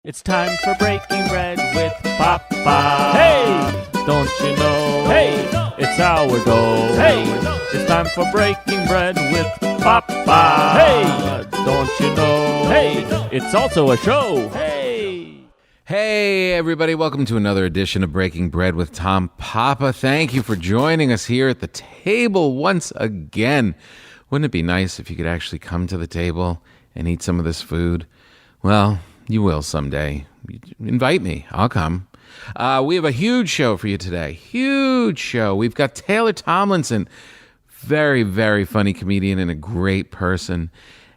It's time for breaking bread with Papa. Hey, don't you know? Hey, it's our goal. Hey, it's time for breaking bread with Papa. Hey, don't you know? Hey, it's also a show. Hey, everybody, welcome to another edition of Breaking Bread with Tom Papa. Thank you for joining us here at the table once again. Wouldn't it be nice if you could actually come to the table and eat some of this food? Well, you will someday. Invite me. I'll come. We have a huge show for you today. Huge show. We've got Taylor Tomlinson, very, very funny comedian and a great person.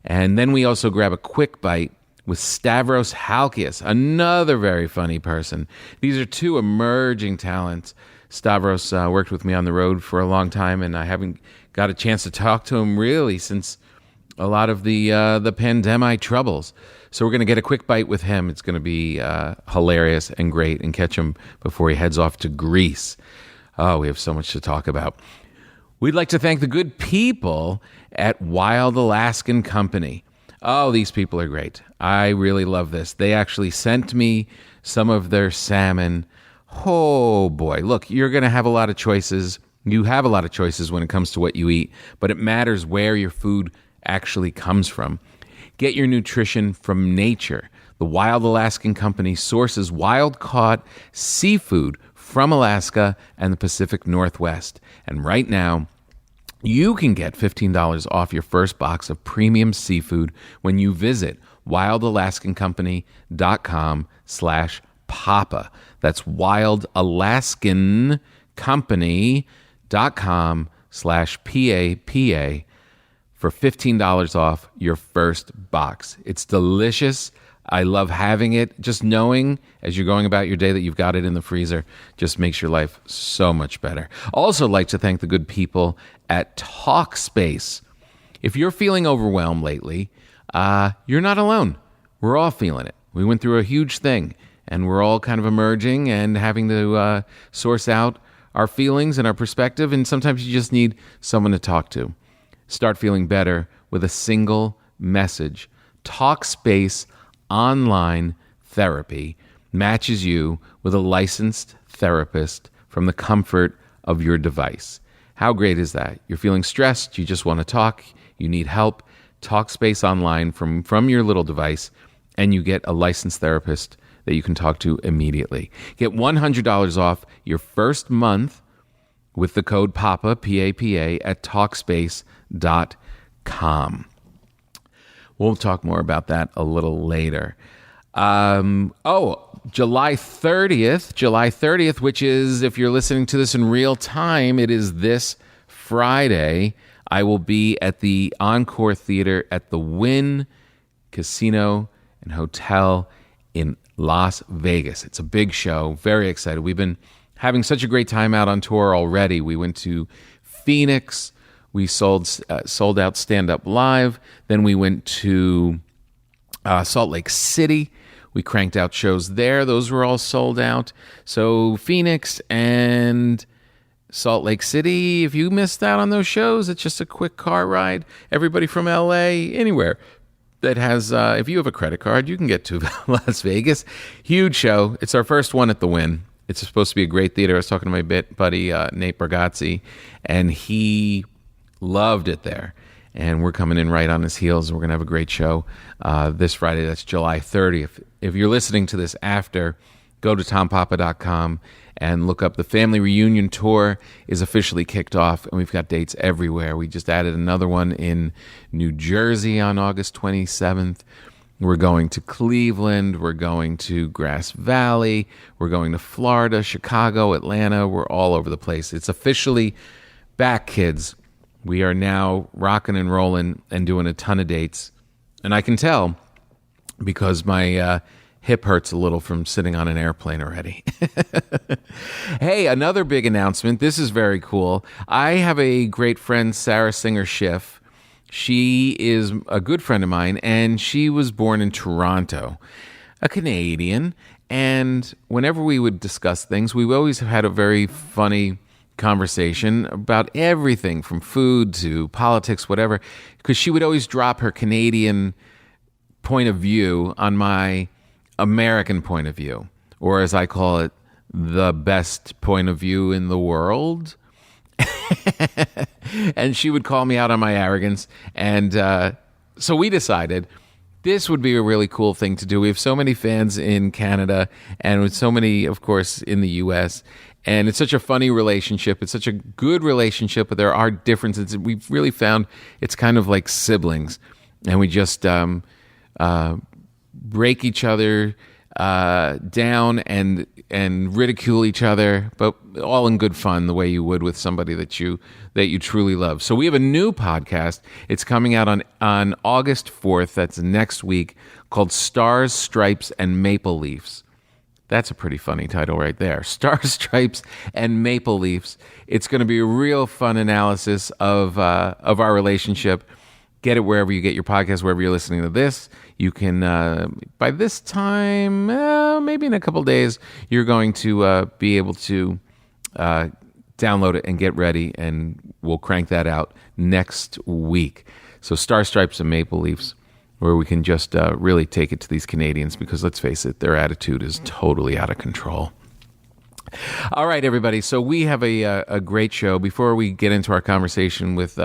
And then we also grab a quick bite with Stavros Halkias, another very funny person. These are two emerging talents. Stavros worked with me on the road for a long time, and I haven't got a chance to talk to him really since a lot of the pandemic troubles. So we're going to get a quick bite with him. It's going to be hilarious and great, and catch him before he heads off to Greece. Oh, we have so much to talk about. We'd like to thank the good people at Wild Alaskan Company. Oh, these people are great. I really love this. They actually sent me some of their salmon. Oh, boy. Look, you're going to have a lot of choices. You have a lot of choices when it comes to what you eat, but it matters where your food actually comes from. Get your nutrition from nature. The Wild Alaskan Company sources wild-caught seafood from Alaska and the Pacific Northwest. And right now, you can get $15 off your first box of premium seafood when you visit wildalaskancompany.com/papa. That's wildalaskancompany.com/PAPA for $15 off your first box. It's delicious. I love having it. Just knowing as you're going about your day that you've got it in the freezer just makes your life so much better. Also like to thank the good people at Talkspace. If you're feeling overwhelmed lately, you're not alone. We're all feeling it. We went through a huge thing, and we're all kind of emerging and having to source out our feelings and our perspective, and sometimes you just need someone to talk to. Start feeling better with a single message. Talkspace Online Therapy matches you with a licensed therapist from the comfort of your device. How great is that? You're feeling stressed, you just want to talk, you need help. Talkspace Online from your little device, and you get a licensed therapist that you can talk to immediately. Get $100 off your first month with the code PAPA, P-A-P-A, at Talkspace.com. We'll talk more about that a little later. July 30th, which is, if you're listening to this in real time, it is this Friday. I will be at the Encore Theater at the Wynn Casino and Hotel in Las Vegas. It's a big show. Very excited. We've been having such a great time out on tour already. We went to Phoenix. We sold out Stand Up Live. Then we went to Salt Lake City. We cranked out shows there. Those were all sold out. So Phoenix and Salt Lake City, if you missed out on those shows, it's just a quick car ride. Everybody from LA, anywhere that has, if you have a credit card, you can get to Las Vegas. Huge show. It's our first one at the Wynn. It's supposed to be a great theater. I was talking to my buddy, Nate Bargatze, and he loved it there. And we're coming in right on his heels. We're going to have a great show this Friday. That's July 30th. If you're listening to this after, go to tompapa.com and look up the Family Reunion Tour is officially kicked off, and we've got dates everywhere. We just added another one in New Jersey on August 27th. We're going to Cleveland. We're going to Grass Valley. We're going to Florida, Chicago, Atlanta. We're all over the place. It's officially back, kids. We are now rocking and rolling and doing a ton of dates. And I can tell because my hip hurts a little from sitting on an airplane already. Hey, another big announcement. This is very cool. I have a great friend, Sarah Singer-Schiff. She is a good friend of mine, and she was born in Toronto, a Canadian. And whenever we would discuss things, we always had a very funny conversation about everything from food to politics, whatever, because she would always drop her Canadian point of view on my American point of view, or as I call it, the best point of view in the world. And she would call me out on my arrogance. And so we decided this would be a really cool thing to do. We have so many fans in Canada and with so many, of course, in the U.S., and it's such a funny relationship. It's such a good relationship, but there are differences. We've really found it's kind of like siblings. And we just break each other down and ridicule each other, but all in good fun, the way you would with somebody that you truly love. So we have a new podcast. It's coming out on August 4th. That's next week, called Stars, Stripes, and Maple Leafs. That's a pretty funny title right there. Stars, Stripes, and Maple Leafs. It's going to be a real fun analysis of our relationship. Get it wherever you get your podcast, wherever you're listening to this. You can, by this time, maybe in a couple days, you're going to be able to download it and get ready, and we'll crank that out next week. So Star Stripes and Maple Leafs, where we can just really take it to these Canadians, because let's face it, their attitude is totally out of control. All right, everybody. So we have a great show. Before we get into our conversation with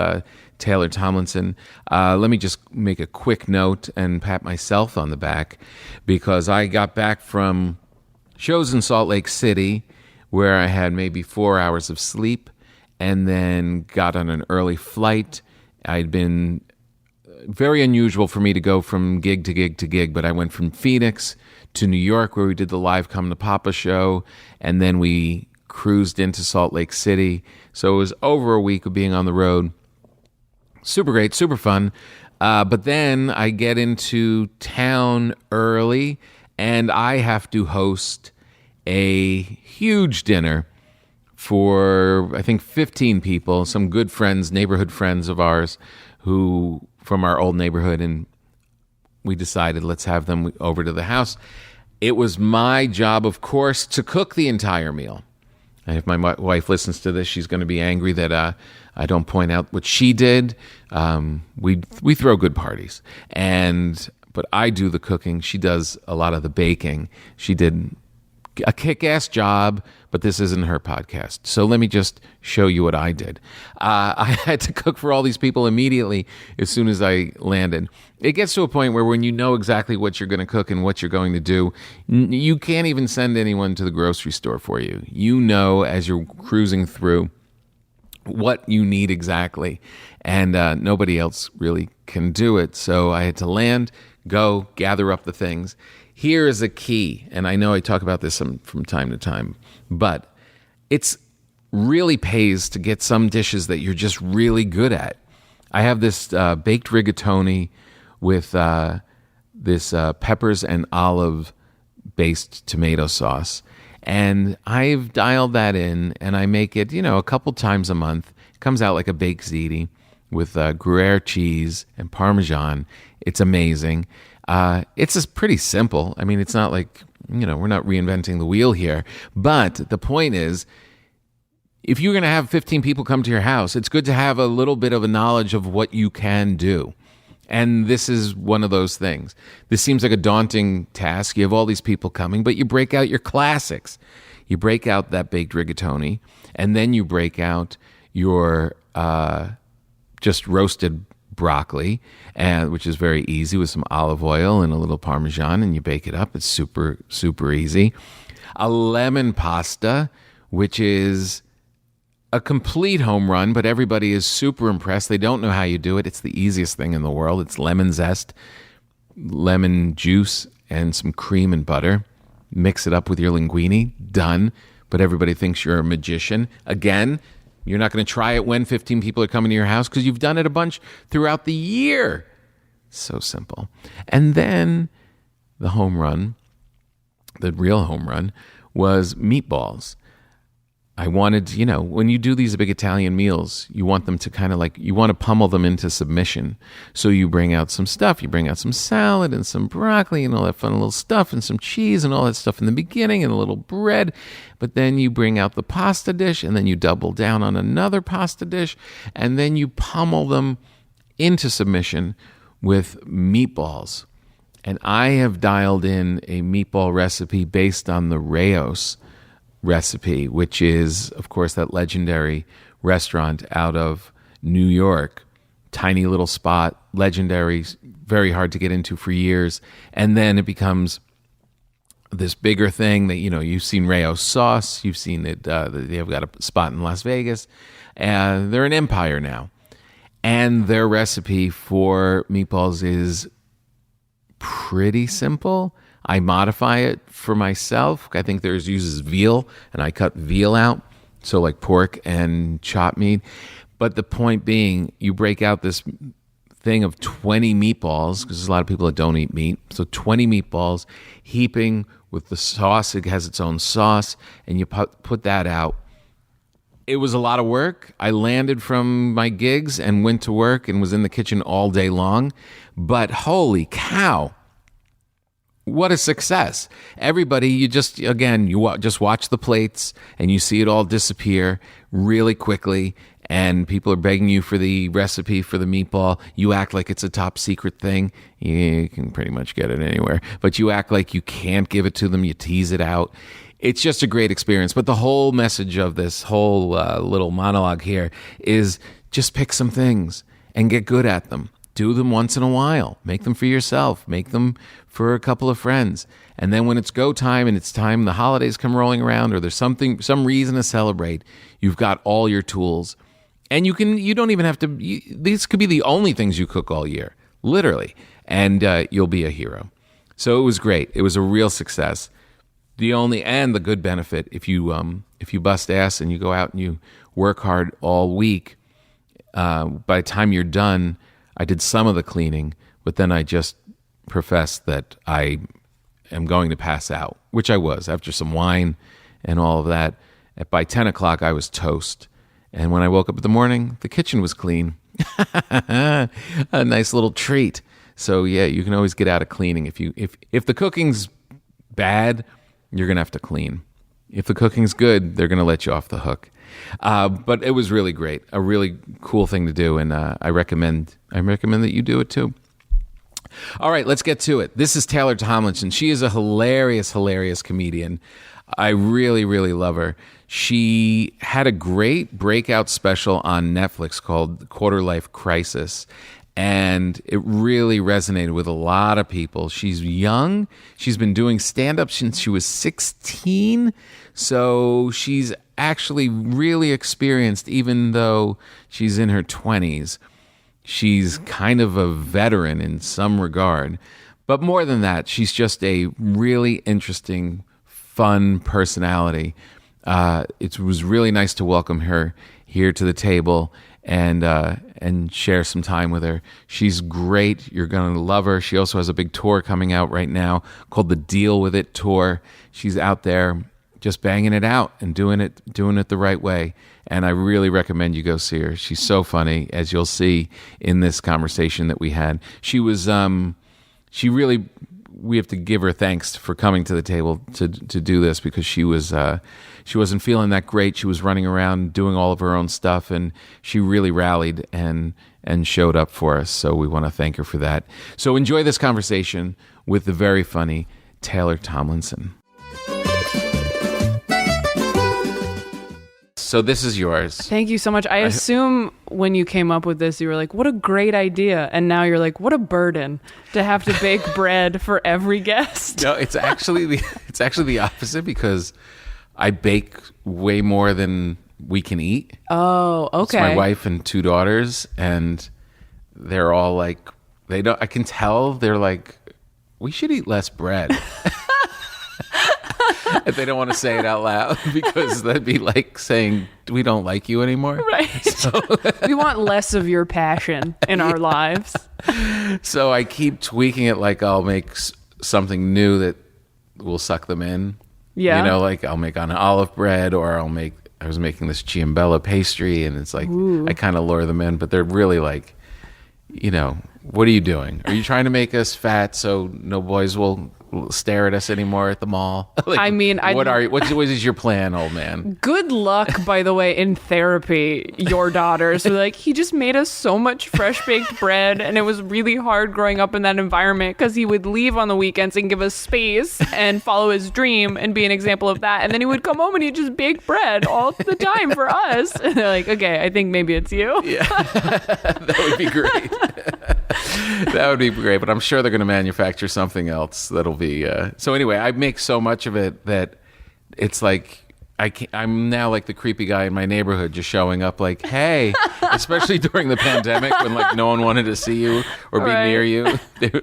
Taylor Tomlinson, let me just make a quick note and pat myself on the back, because I got back from shows in Salt Lake City where I had maybe 4 hours of sleep and then got on an early flight. I'd been very unusual for me to go from gig to gig to gig, but I went from Phoenix to New York, where we did the live Come to Papa show, and then we cruised into Salt Lake City. So it was over a week of being on the road. Super great, super fun. But then I get into town early, and I have to host a huge dinner for, I think, 15 people, some good friends, neighborhood friends of ours, who from our old neighborhood, and we decided let's have them over to the house. It was my job, of course, to cook the entire meal. And if my wife listens to this, she's going to be angry that I don't point out what she did. We throw good parties, but I do the cooking. She does a lot of the baking. She did a kick-ass job, but this isn't her podcast. So let me just show you what I did. I had to cook for all these people immediately as soon as I landed. It gets to a point where when you know exactly what you're going to cook and what you're going to do, you can't even send anyone to the grocery store for you. You know, as you're cruising through, what you need exactly, and nobody else really can do it. So I had to land, go, gather up the things. Here is a key, and I know I talk about this from time to time, but it's really pays to get some dishes that you're just really good at. I have this baked rigatoni with this peppers and olive-based tomato sauce, and I've dialed that in, and I make it, a couple times a month. It comes out like a baked ziti with Gruyere cheese and Parmesan. It's amazing. It's just pretty simple. I mean, it's not like, we're not reinventing the wheel here. But the point is, if you're going to have 15 people come to your house, it's good to have a little bit of a knowledge of what you can do. And this is one of those things. This seems like a daunting task. You have all these people coming, but you break out your classics. You break out that baked rigatoni, and then you break out your just roasted broccoli, which is very easy, with some olive oil and a little Parmesan, and you bake it up. It's super, super easy. A lemon pasta, which is a complete home run, but everybody is super impressed. They don't know how you do it. It's the easiest thing in the world. It's lemon zest, lemon juice, and some cream and butter. Mix it up with your linguine. Done. But everybody thinks you're a magician. Again, you're not going to try it when 15 people are coming to your house because you've done it a bunch throughout the year. So simple. And then the home run, the real home run, was meatballs. I wanted, when you do these big Italian meals, you want them to kind of you want to pummel them into submission. So you bring out some stuff. You bring out some salad and some broccoli and all that fun little stuff and some cheese and all that stuff in the beginning and a little bread. But then you bring out the pasta dish, and then you double down on another pasta dish, and then you pummel them into submission with meatballs. And I have dialed in a meatball recipe based on the Rao's recipe, which is, of course, that legendary restaurant out of New York. Tiny little spot, legendary, very hard to get into for years. And then it becomes this bigger thing that, you've seen Rao's sauce. You've seen it. They've got a spot in Las Vegas. And they're an empire now. And their recipe for meatballs is pretty simple. I modify it for myself. I think theirs uses veal, and I cut veal out, so like pork and chopped meat. But the point being, you break out this thing of 20 meatballs, because there's a lot of people that don't eat meat. So 20 meatballs, heaping with the sauce. It has its own sauce, and you put that out. It was a lot of work. I landed from my gigs and went to work and was in the kitchen all day long. But holy cow, what a success. Everybody, you just watch the plates and you see it all disappear really quickly. And people are begging you for the recipe for the meatball. You act like it's a top secret thing. You can pretty much get it anywhere. But you act like you can't give it to them. You tease it out. It's just a great experience. But the whole message of this whole little monologue here is just pick some things and get good at them. Do them once in a while. Make them for yourself. Make them for a couple of friends. And then when it's go time and it's time, the holidays come rolling around, or there's some reason to celebrate, you've got all your tools. And you don't even have to, these could be the only things you cook all year, literally. And you'll be a hero. So it was great. It was a real success. The good benefit, if you bust ass and you go out and you work hard all week, by the time you're done, I did some of the cleaning, but then I just professed that I am going to pass out, which I was after some wine and all of that. By 10 o'clock, I was toast. And when I woke up in the morning, the kitchen was clean. A nice little treat. So yeah, you can always get out of cleaning. If the cooking's bad, you're going to have to clean. If the cooking's good, they're going to let you off the hook. But it was really great, a really cool thing to do, and I recommend that you do it too. All right, let's get to it. This is Taylor Tomlinson. She is a hilarious, hilarious comedian. I really, really love her. She had a great breakout special on Netflix called Quarter Life Crisis, and it really resonated with a lot of people. She's young. She's been doing stand-up since she was 16, so she's actually really experienced, even though she's in her 20s. She's kind of a veteran in some regard. But more than that, she's just a really interesting, fun personality. It was really nice to welcome her here to the table and share some time with her. She's great. You're going to love her. She also has a big tour coming out right now called the Deal With It Tour. She's out there just banging it out and doing it the right way. And I really recommend you go see her. She's so funny, as you'll see in this conversation that we had. We have to give her thanks for coming to the table to do this, because she wasn't feeling that great. She was running around doing all of her own stuff, and she really rallied and showed up for us. So we want to thank her for that. So enjoy this conversation with the very funny Taylor Tomlinson. So this is yours. Thank you so much. I assume when you came up with this, you were like, what a great idea. And now you're like, what a burden to have to bake bread for every guest. No, it's actually the opposite, because I bake way more than we can eat. Oh, okay. It's my wife and 2 daughters, and they're all like, I can tell they're like, we should eat less bread. If they don't want to say it out loud, because that'd be like saying, we don't like you anymore. Right. So we want less of your passion in our lives. So I keep tweaking it, like I'll make something new that will suck them in. Yeah. Like I'll make on olive bread, or I was making this ciambella pastry, and it's like, ooh. I kind of lure them in, but they're really like, What are you doing? Are you trying to make us fat so no boys will stare at us anymore at the mall? I mean, what is your plan, old man? Good luck, by the way, in therapy, your daughters. So like, he just made us so much fresh baked bread, and it was really hard growing up in that environment because he would leave on the weekends and give us space and follow his dream and be an example of that. And then he would come home and he'd just bake bread all the time for us. And they're like, okay, I think maybe it's you. Yeah, that would be great. That would be great, but I'm sure they're going to manufacture something else that'll be. So anyway, I make so much of it that it's like I'm now like the creepy guy in my neighborhood, just showing up like, hey, especially during the pandemic when like no one wanted to see you or be near you.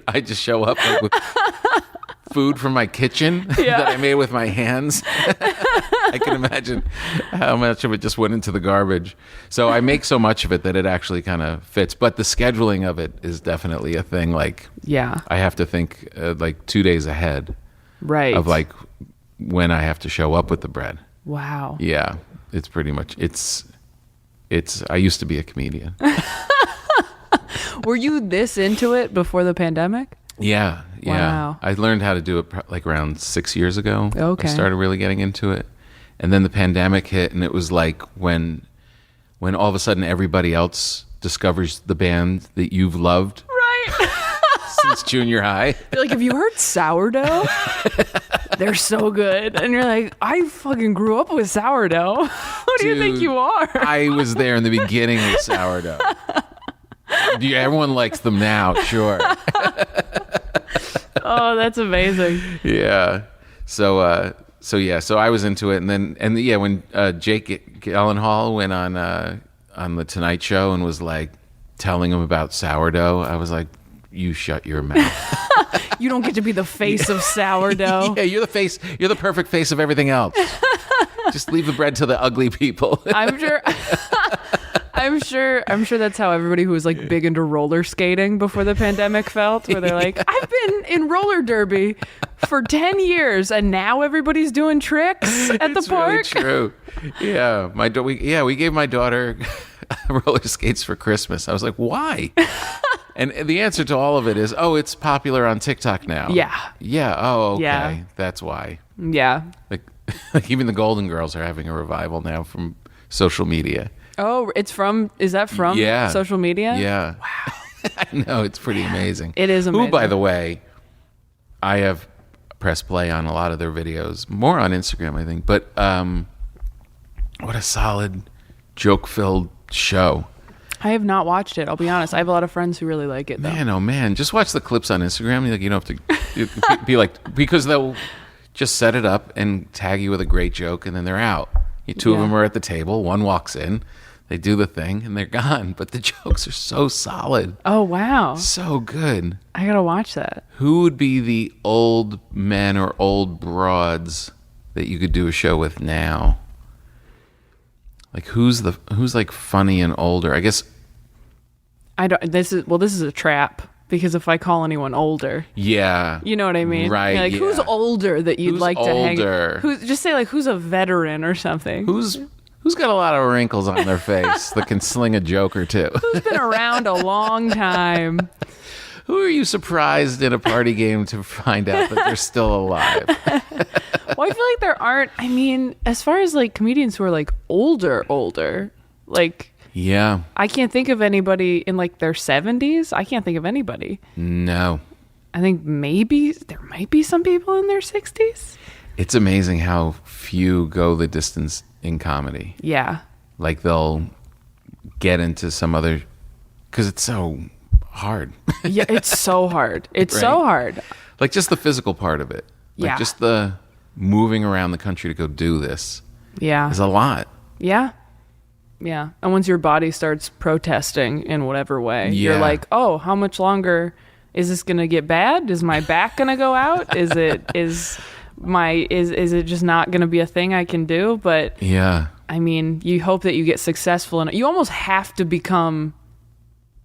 I just show up like, with food from my kitchen that I made with my hands. I can imagine how much of it just went into the garbage. So I make so much of it that it actually kind of fits. But the scheduling of it is definitely a thing. Like, I have to think like 2 days ahead, of like when I have to show up with the bread. Wow. Yeah, it's pretty much it's. I used to be a comedian. Were you this into it before the pandemic? Yeah. Wow. I learned how to do it like around 6 years ago. Okay. I started really getting into it. And then the pandemic hit, and it was like when all of a sudden everybody else discovers the band that you've loved since junior high. You're like, have you heard Sourdough? They're so good. And you're like, I fucking grew up with Sourdough. Who do you think you are? I was there in the beginning with Sourdough. Everyone likes them now, sure. Oh, that's amazing. Yeah. So I was into it, and when Jake Gyllenhaal went on the Tonight Show and was like telling him about Sourdough, I was like, you shut your mouth. You don't get to be the face of Sourdough. Yeah, you're the face. You're the perfect face of everything else. Just leave the bread to the ugly people. I'm sure that's how everybody who was like big into roller skating before the pandemic felt, where they're like, I've been in roller derby for 10 years and now everybody's doing tricks at the park. It's really true. Yeah. We gave my daughter roller skates for Christmas. I was like, why? And the answer to all of it is, it's popular on TikTok now. Yeah. Yeah. Oh, okay. Yeah. That's why. Yeah. Like even the Golden Girls are having a revival now from social media. Oh, is that from social media? Yeah. Wow. I know, it's pretty amazing. It is amazing. Who, by the way, I have pressed play on a lot of their videos, more on Instagram, I think. But what a solid, joke-filled show. I have not watched it, I'll be honest. I have a lot of friends who really like it, though. Man, oh man, just watch the clips on Instagram. You don't have to be like, because they'll just set it up and tag you with a great joke, and then they're out. Two of them are at the table. One walks in. They do the thing, and they're gone. But the jokes are so solid. Oh, wow. So good. I got to watch that. Who would be the old men or old broads that you could do a show with now? Like, who's like funny and older? I guess. This is a trap. Because if I call anyone older, you know what I mean, right? Like, who's older that you'd like to hang? Just say like, who's a veteran or something? Who's got a lot of wrinkles on their face that can sling a joke or two? Who's been around a long time? Who are you surprised in a party game to find out that they're still alive? Well, I feel like there aren't. I mean, as far as like comedians who are like older, like. Yeah. I can't think of anybody in like their 70s. I can't think of anybody. No. I think maybe there might be some people in their 60s. It's amazing how few go the distance in comedy. Yeah. Like they'll get into some other, because it's so hard. Yeah, it's so hard. It's so hard. Like just the physical part of it. Like just the moving around the country to go do this. Yeah. Is a lot. Yeah. Yeah. And once your body starts protesting in whatever way, you're like, oh, how much longer is this going to get bad? Is my back going to go out? Is it just not going to be a thing I can do? But I mean, you hope that you get successful in it. You almost have to become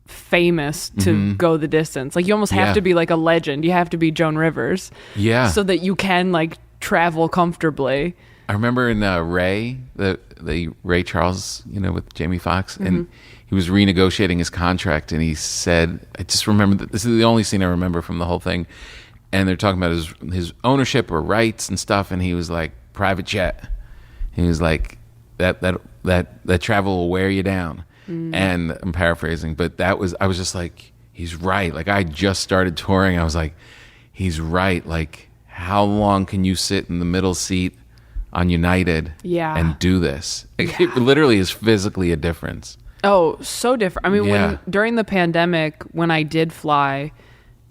famous to go the distance. Like you almost have to be like a legend. You have to be Joan Rivers. Yeah. So that you can like travel comfortably. I remember in Ray, the Ray Charles, with Jamie Foxx, and he was renegotiating his contract, and he said, I just remember that this is the only scene I remember from the whole thing, and they're talking about his ownership or rights and stuff, and he was like, private jet. He was like, that travel will wear you down. And I'm paraphrasing, but I was just like, he's right. Like, I just started touring. I was like, he's right. Like, how long can you sit in the middle seat on United and do this? It literally is physically a difference. Oh, so different. I mean, during the pandemic, when I did fly,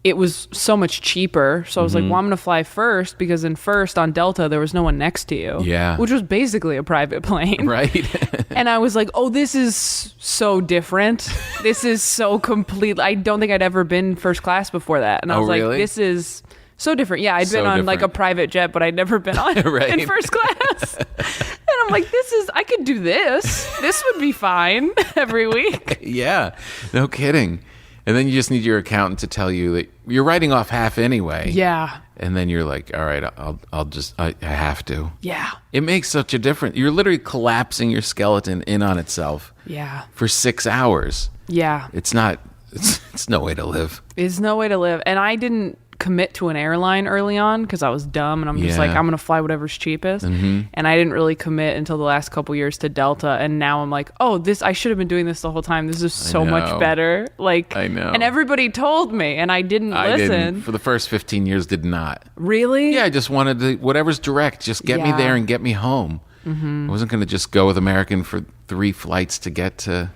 it was so much cheaper. So I was like, well, I'm going to fly first, because in first on Delta, there was no one next to you. Yeah. Which was basically a private plane. Right. And I was like, oh, this is so different. This is so complete. I don't think I'd ever been first class before that. And I was like, this is so different. Yeah, I'd been on like a private jet, but I'd never been on in first class. And I'm like, I could do this. This would be fine every week. Yeah, no kidding. And then you just need your accountant to tell you that you're writing off half anyway. Yeah. And then you're like, all right, I have to. Yeah. It makes such a difference. You're literally collapsing your skeleton in on itself. Yeah. For 6 hours. Yeah. It's no way to live. It's no way to live. And I didn't commit to an airline early on because I was dumb, and I'm just like, I'm gonna fly whatever's cheapest. And I didn't really commit until the last couple years to Delta, and now I'm like, oh, I should have been doing this the whole time. This is so much better. Like, I know. And everybody told me, and I didn't listen. For the first 15 years, did not. Really? Yeah, I just wanted whatever's direct, just get me there and get me home. I wasn't gonna just go with American for 3 flights to get to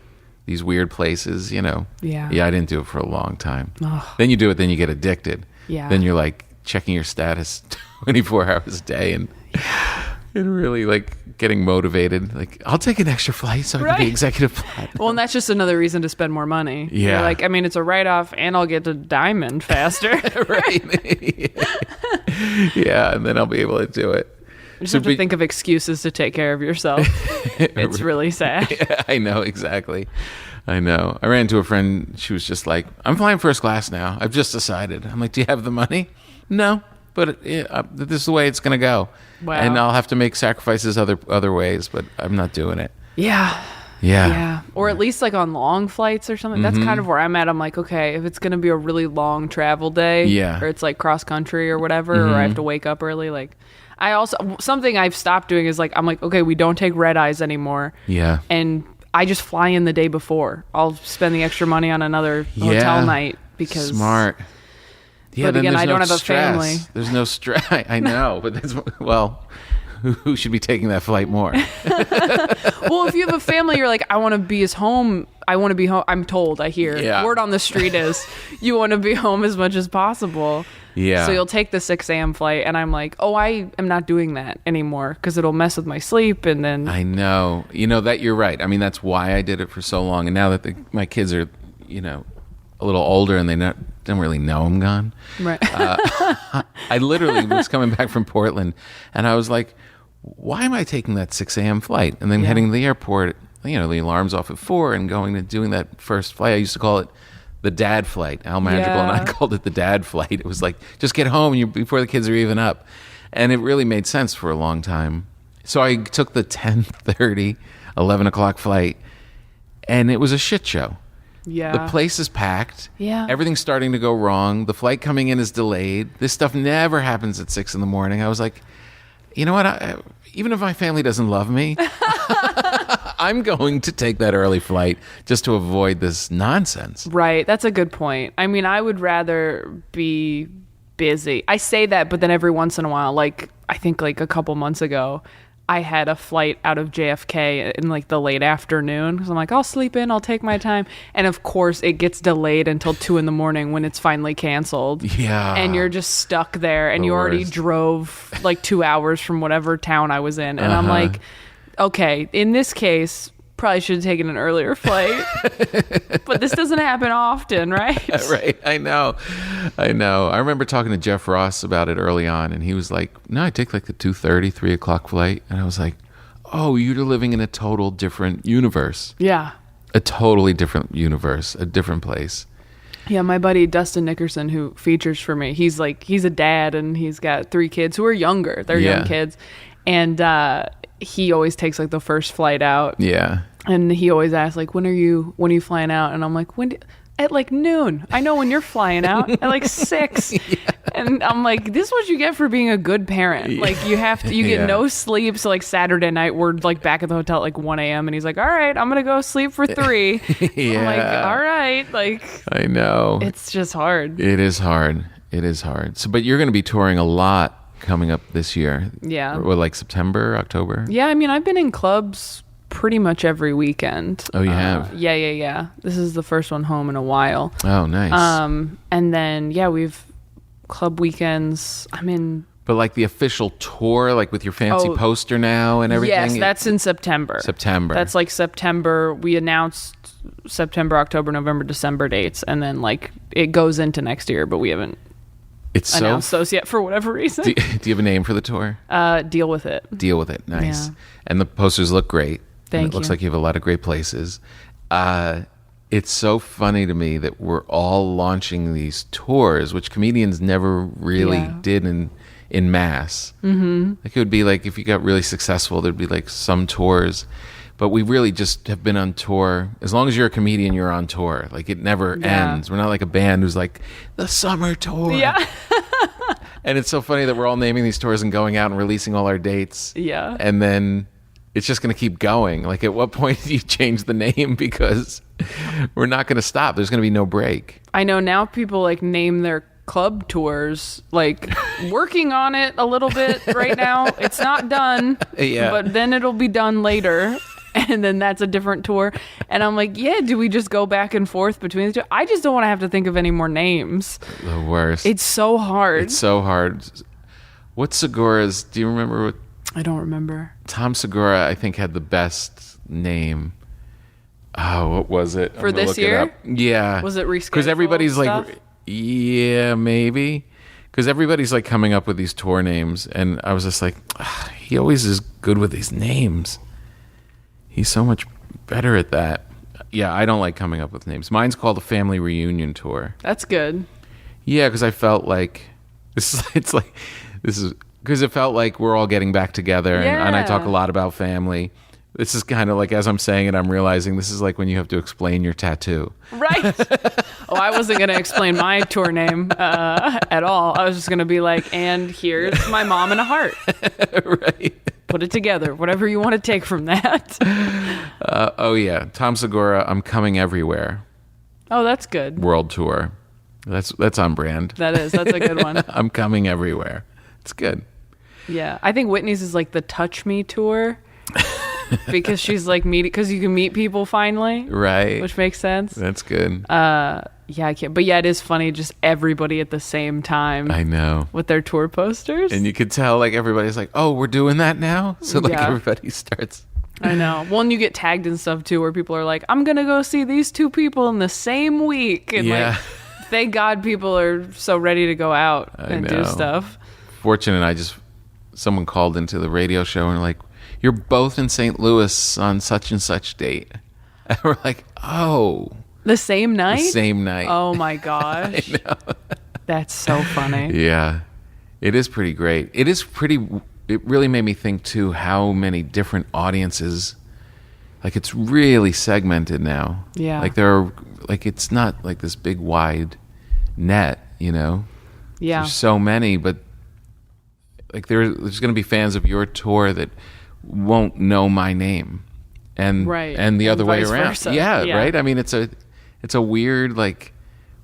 these weird places, Yeah, I didn't do it for a long time. Then you do it, then you get addicted. Yeah. Then you're like checking your status 24 hours a day and really like getting motivated. Like, I'll take an extra flight so I can be executive platinum. Well, and that's just another reason to spend more money. Yeah. You're like, I mean, it's a write-off and I'll get to diamond faster. Right. Yeah, and then I'll be able to do it. You just have to think of excuses to take care of yourself. It's really sad. Yeah, I know, exactly. I know. I ran into a friend. She was just like, I'm flying first class now. I've just decided. I'm like, do you have the money? No, but this is the way it's going to go. Wow. And I'll have to make sacrifices other ways, but I'm not doing it. Yeah. Or at least like on long flights or something. That's kind of where I'm at. I'm like, okay, if it's going to be a really long travel day, or it's like cross country or whatever, or I have to wake up early, like, something I've stopped doing is like, I'm like, okay, we don't take red eyes anymore. Yeah. And I just fly in the day before. I'll spend the extra money on another hotel night because smart. Yeah, but again, I don't have a family. There's no stress. I know, but who should be taking that flight more? Well, if you have a family, you're like, I want to be home. I'm told, I hear. Yeah. Word on the street is you want to be home as much as possible. Yeah. So you'll take the 6 a.m. flight, and I'm like, oh, I am not doing that anymore because it'll mess with my sleep, and then... I know. That you're right. I mean, that's why I did it for so long, and now that my kids are, a little older and they don't really know I'm gone. Right. I literally was coming back from Portland, and I was like, why am I taking that 6 a.m. flight and then heading to the airport? The alarm's off at 4 and going and doing that first flight. I used to call it the dad flight. Al Madrigal and I called it the dad flight. It was like, just get home before the kids are even up. And it really made sense for a long time. So I took the 10:30, 11 o'clock flight, and it was a shit show. Yeah. The place is packed. Yeah. Everything's starting to go wrong. The flight coming in is delayed. This stuff never happens at 6 a.m. I was like, you know what? Even if my family doesn't love me, I'm going to take that early flight just to avoid this nonsense. Right. That's a good point. I mean, I would rather be busy. I say that, but then every once in a while, like I think like a couple months ago, I had a flight out of JFK in like the late afternoon because I'm like, I'll sleep in, I'll take my time. And of course it gets delayed until 2 a.m. when it's finally canceled. Yeah. And you're just stuck there and you already drove like 2 hours from whatever town I was in. And I'm like, okay, in this case, probably should have taken an earlier flight. But this doesn't happen often, right? Right. I know. I remember talking to Jeff Ross about it early on, and he was like, no, I take like the 2:30, 3 o'clock flight. And I was like, oh, you're living in a total different universe. Yeah. A totally different universe, a different place. Yeah, my buddy Dustin Nickerson, who features for me, he's a dad, and he's got 3 kids who are younger. They're young kids. And he always takes like the first flight out. Yeah. And he always asks like, when are you flying out? And I'm like, at like noon. I know when you're flying out at like 6. Yeah. And I'm like, this is what you get for being a good parent. Yeah. Like you get no sleep. So like Saturday night, we're like back at the hotel at like 1 a.m. and he's like, all right, I'm going to go sleep for 3. Yeah. I'm like, all right. Like, I know. It's just hard. It is hard. So, but you're going to be touring a lot coming up this year. Yeah. Or like September, October? Yeah. I mean, I've been in clubs pretty much every weekend. Oh, you have? Yeah. This is the first one home in a while. Oh, nice. And then, we've club weekends. I'm in... But like the official tour, like with your fancy poster now and everything? Yes, that's in September. That's like September. We announced September, October, November, December dates. And then like it goes into next year, but we haven't announced those yet for whatever reason. Do you have a name for the tour? Deal With It. Deal With It. Nice. Yeah. And the posters look great. Thank you. It looks like you have a lot of great places. It's so funny to me that we're all launching these tours, which comedians never really did in mass. Mm-hmm. Like it would be like if you got really successful, there'd be like some tours. But we really just have been on tour. As long as you're a comedian, you're on tour. Like it never ends. We're not like a band who's like, the summer tour. Yeah. And it's so funny that we're all naming these tours and going out and releasing all our dates. Yeah. And then it's just going to keep going. Like at what point do you change the name? Because we're not going to stop. There's going to be no break. I know now people like name their club tours, like working on it a little bit right now. It's not done, but then it'll be done later. And then that's a different tour. And I'm like, do we just go back and forth between the two? I just don't want to have to think of any more names. The worst. It's so hard. What's Segura's? Do you remember what? I don't remember. Tom Segura, I think, had the best name. Oh, what was it? For this year? Yeah. Was it rescheduled? Because everybody's stuff? like, yeah, maybe. Because everybody's like coming up with these tour names. And I was just like, he always is good with these names. He's so much better at that. Yeah, I don't like coming up with names. Mine's called the Family Reunion Tour. That's good. Yeah, because I felt like this is because it felt like we're all getting back together, and I talk a lot about family. This is kind of like, as I'm saying it, I'm realizing this is like when you have to explain your tattoo. Right. I wasn't going to explain my tour name at all. I was just going to be like, and here's my mom and a heart. Right. Put it together, whatever you want to take from that. Tom Segura, I'm Coming Everywhere. Oh, that's good. World tour. That's on brand. That's a good one. I'm Coming Everywhere. It's good. Yeah, I think Whitney's is like the Touch Me tour. Because she's like because you can meet people finally, right? Which makes sense. That's good. I can't. But it is funny, just everybody at the same time. I know, with their tour posters, and you could tell like everybody's like, "Oh, we're doing that now." So like everybody starts. I know. Well, and you get tagged and stuff too, where people are like, "I'm gonna go see these 2 people in the same week," and like, thank God people are so ready to go out and do stuff. Fortunate, someone called into the radio show and like, you're both in St. Louis on such and such date. And we're like, oh. The same night? The same night. Oh my gosh. I know. That's so funny. Yeah. It is pretty great. It really made me think too how many different audiences, like it's really segmented now. Yeah. Like there are, like it's not like this big wide net, you know? Yeah. There's so many, but like there's going to be fans of your tour that won't know my name, and the other way around. Versa. Yeah, right. I mean, it's a weird, like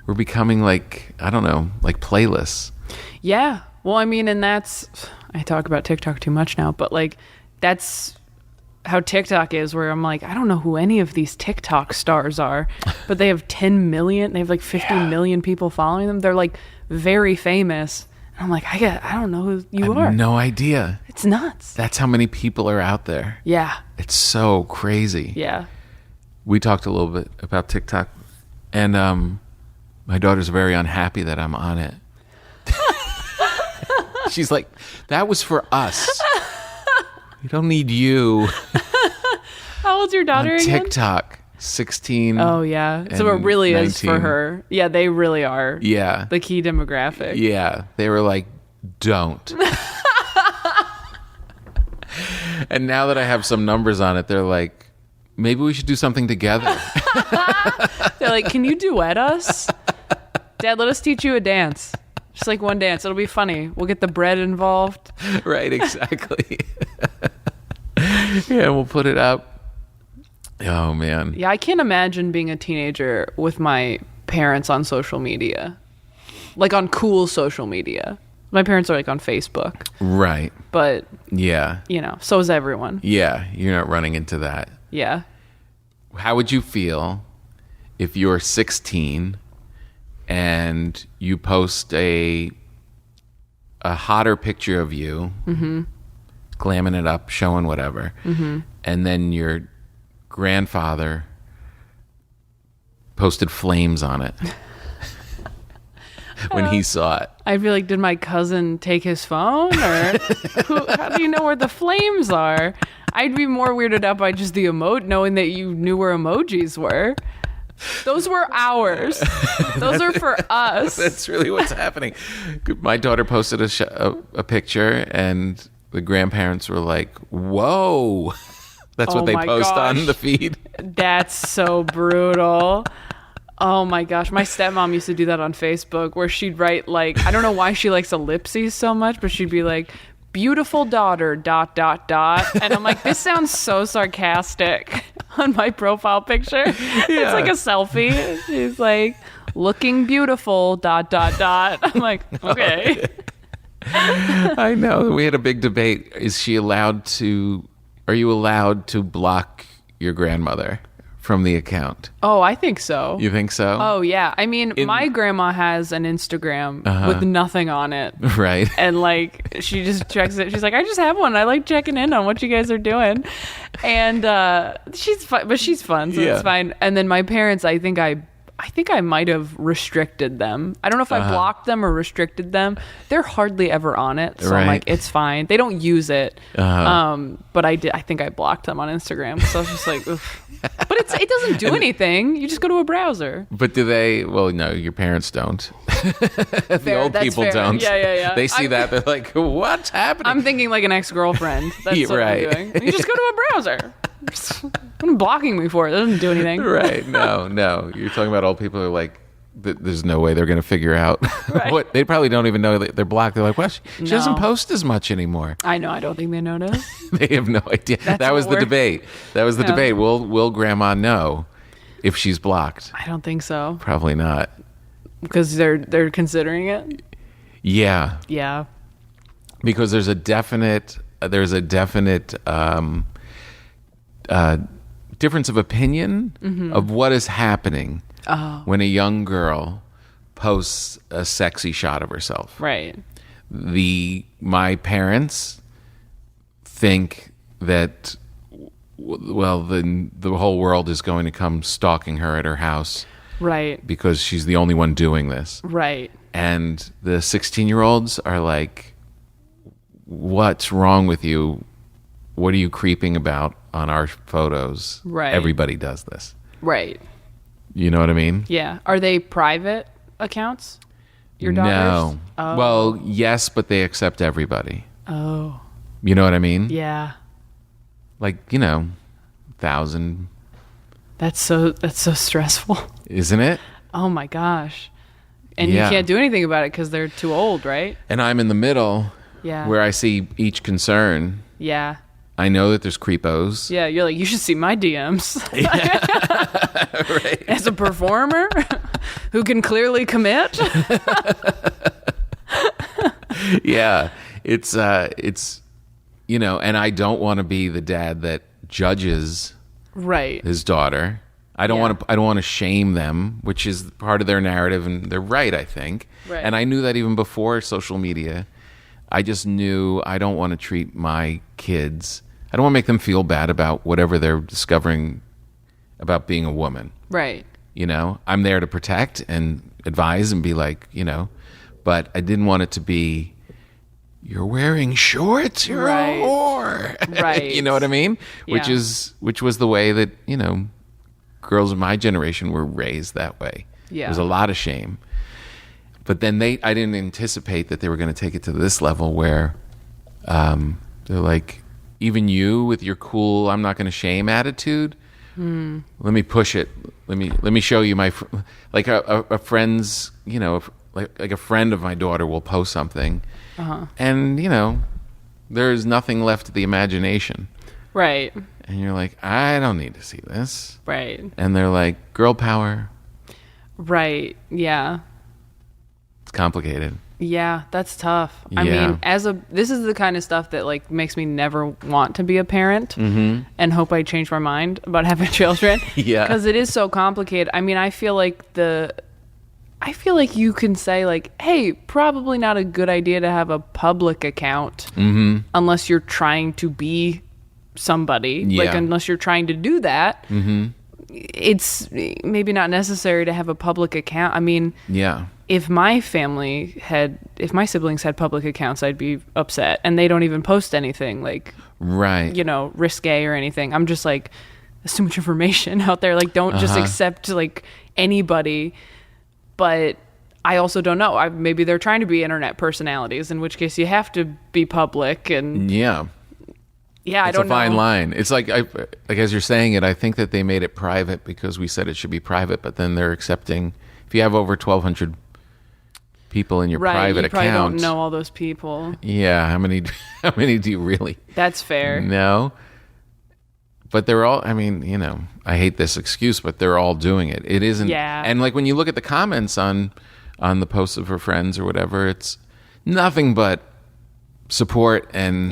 we're becoming like, I don't know, like playlists. Yeah. Well, I mean, and I talk about TikTok too much now, but like that's how TikTok is, where I'm like, I don't know who any of these TikTok stars are, but they have 10 million. They have like 50 million people following them. They're like very famous. I'm like, I don't know who you are. I have no idea. It's nuts. That's how many people are out there. Yeah. It's so crazy. Yeah. We talked a little bit about TikTok, and my daughter's very unhappy that I'm on it. She's like, that was for us. We don't need you. How old's your daughter on again? TikTok. 16. Oh, yeah. So it really 19. is for her. Yeah, they really are. Yeah. The key demographic. Yeah. They were like, don't. And now that I have some numbers on it, they're like, maybe we should do something together. They're like, can you duet us? Dad, let us teach you a dance. Just like one dance. It'll be funny. We'll get the bread involved. Right, exactly. Yeah, we'll put it up. Oh, man. Yeah, I can't imagine being a teenager with my parents on social media. Like on cool social media. My parents are like on Facebook. Right. But, yeah, so is everyone. Yeah, you're not running into that. Yeah. How would you feel if you're 16 and you post a hotter picture of you, glamming it up, showing whatever, and then your grandfather posted flames on it when he saw it? I'd be like, did my cousin take his phone? Or how do you know where the flames are? I'd be more weirded out by just the emote, knowing that you knew where emojis were. Those were ours. Those are for us. That's really what's happening. My daughter posted a picture, and the grandparents were like, whoa. That's what they post on the feed. That's so brutal. Oh my gosh. My stepmom used to do that on Facebook, where she'd write like, I don't know why she likes ellipses so much, but she'd be like, beautiful daughter, ... And I'm like, this sounds so sarcastic on my profile picture. Yeah. It's like a selfie. She's like, looking beautiful, ... I'm like, okay. I know. We had a big debate. Are you allowed to block your grandmother from the account? Oh, I think so. You think so? Oh, yeah. I mean, my grandma has an Instagram with nothing on it. Right. And like, she just checks it. She's like, I just have one. I like checking in on what you guys are doing. And she's fun, but she's fun, so it's fine. And then my parents, I think I might have restricted them. I don't know if I blocked them or restricted them. They're hardly ever on it, so I'm like, it's fine. They don't use it. But I think I blocked them on Instagram. So I was just like, oof. But it doesn't do anything. You just go to a browser. But do they? Well, no, your parents don't. The old people don't. Yeah. They see that, they're like, what's happening? I'm thinking like an ex-girlfriend. That's what I'm doing. You just go to a browser. What are you blocking me for? It doesn't do anything. Right. No. You're talking about old people who are like, there's no way they're going to figure out what. They probably don't even know that they're blocked. They're like, well, she doesn't post as much anymore. I know. I don't think they notice. They have no idea. That was the debate. Debate. Will grandma know if she's blocked? I don't think so. Probably not. Because they're considering it? Yeah. Yeah. Because there's a definite difference of opinion of what is happening when a young girl posts a sexy shot of herself. Right. My parents think that, well, the whole world is going to come stalking her at her house. Right. Because she's the only one doing this. Right. And the 16-year-olds are like, what's wrong with you? What are you creeping about on our photos? Right. Everybody does this. Right. You know what I mean? Yeah. Are they private accounts? Your daughters? No. Oh. Well, yes, but they accept everybody. Oh. You know what I mean? Yeah. Like, 1,000. That's so stressful. Isn't it? Oh my gosh. And you can't do anything about it because they're too old, right? And I'm in the middle where I see each concern. Yeah. I know that there's creepos. Yeah, you're like, you should see my DMs. Right. As a performer who can clearly commit. Yeah. It's and I don't want to be the dad that judges his daughter. I don't want to shame them, which is part of their narrative, and they're right, I think. Right. And I knew that even before social media. I just knew I don't want to treat my kids. I don't want to make them feel bad about whatever they're discovering about being a woman. Right. I'm there to protect and advise and be like, but I didn't want it to be, you're wearing shorts, you're a whore. Right. You know what I mean? Yeah. Which was the way that, girls of my generation were raised that way. Yeah. There's a lot of shame. But then I didn't anticipate that they were going to take it to this level where they're like, even you with your cool, I'm not going to shame attitude. Let me push it. Let me show you my like a friend's, like a friend of my daughter will post something, and there's nothing left to the imagination. Right. And you're like, I don't need to see this. Right. And they're like, girl power. Right. Yeah. It's complicated. Yeah, that's tough. Yeah. I mean, this is the kind of stuff that like makes me never want to be a parent and hope I change my mind about having children. Yeah. Because it is so complicated. I mean, I feel like you can say like, hey, probably not a good idea to have a public account unless you're trying to be somebody. Yeah. Like unless you're trying to do that. It's maybe not necessary to have a public account. I mean, yeah. If my siblings had public accounts, I'd be upset. And they don't even post anything like, right, risque or anything. I'm just like, there's too much information out there. Like, don't just accept like anybody. But I also don't know. Maybe they're trying to be internet personalities, in which case you have to be public. And yeah, I don't know. It's a fine line. It's like as you're saying it, I think that they made it private because we said it should be private, but then they're accepting if you have over 1,200 people in your private account. You probably don't know all those people. Yeah, how many do you really? That's fair. No. But they're all, I mean, I hate this excuse, but they're all doing it. It isn't. Yeah. And like when you look at the comments on the posts of her friends or whatever, it's nothing but support and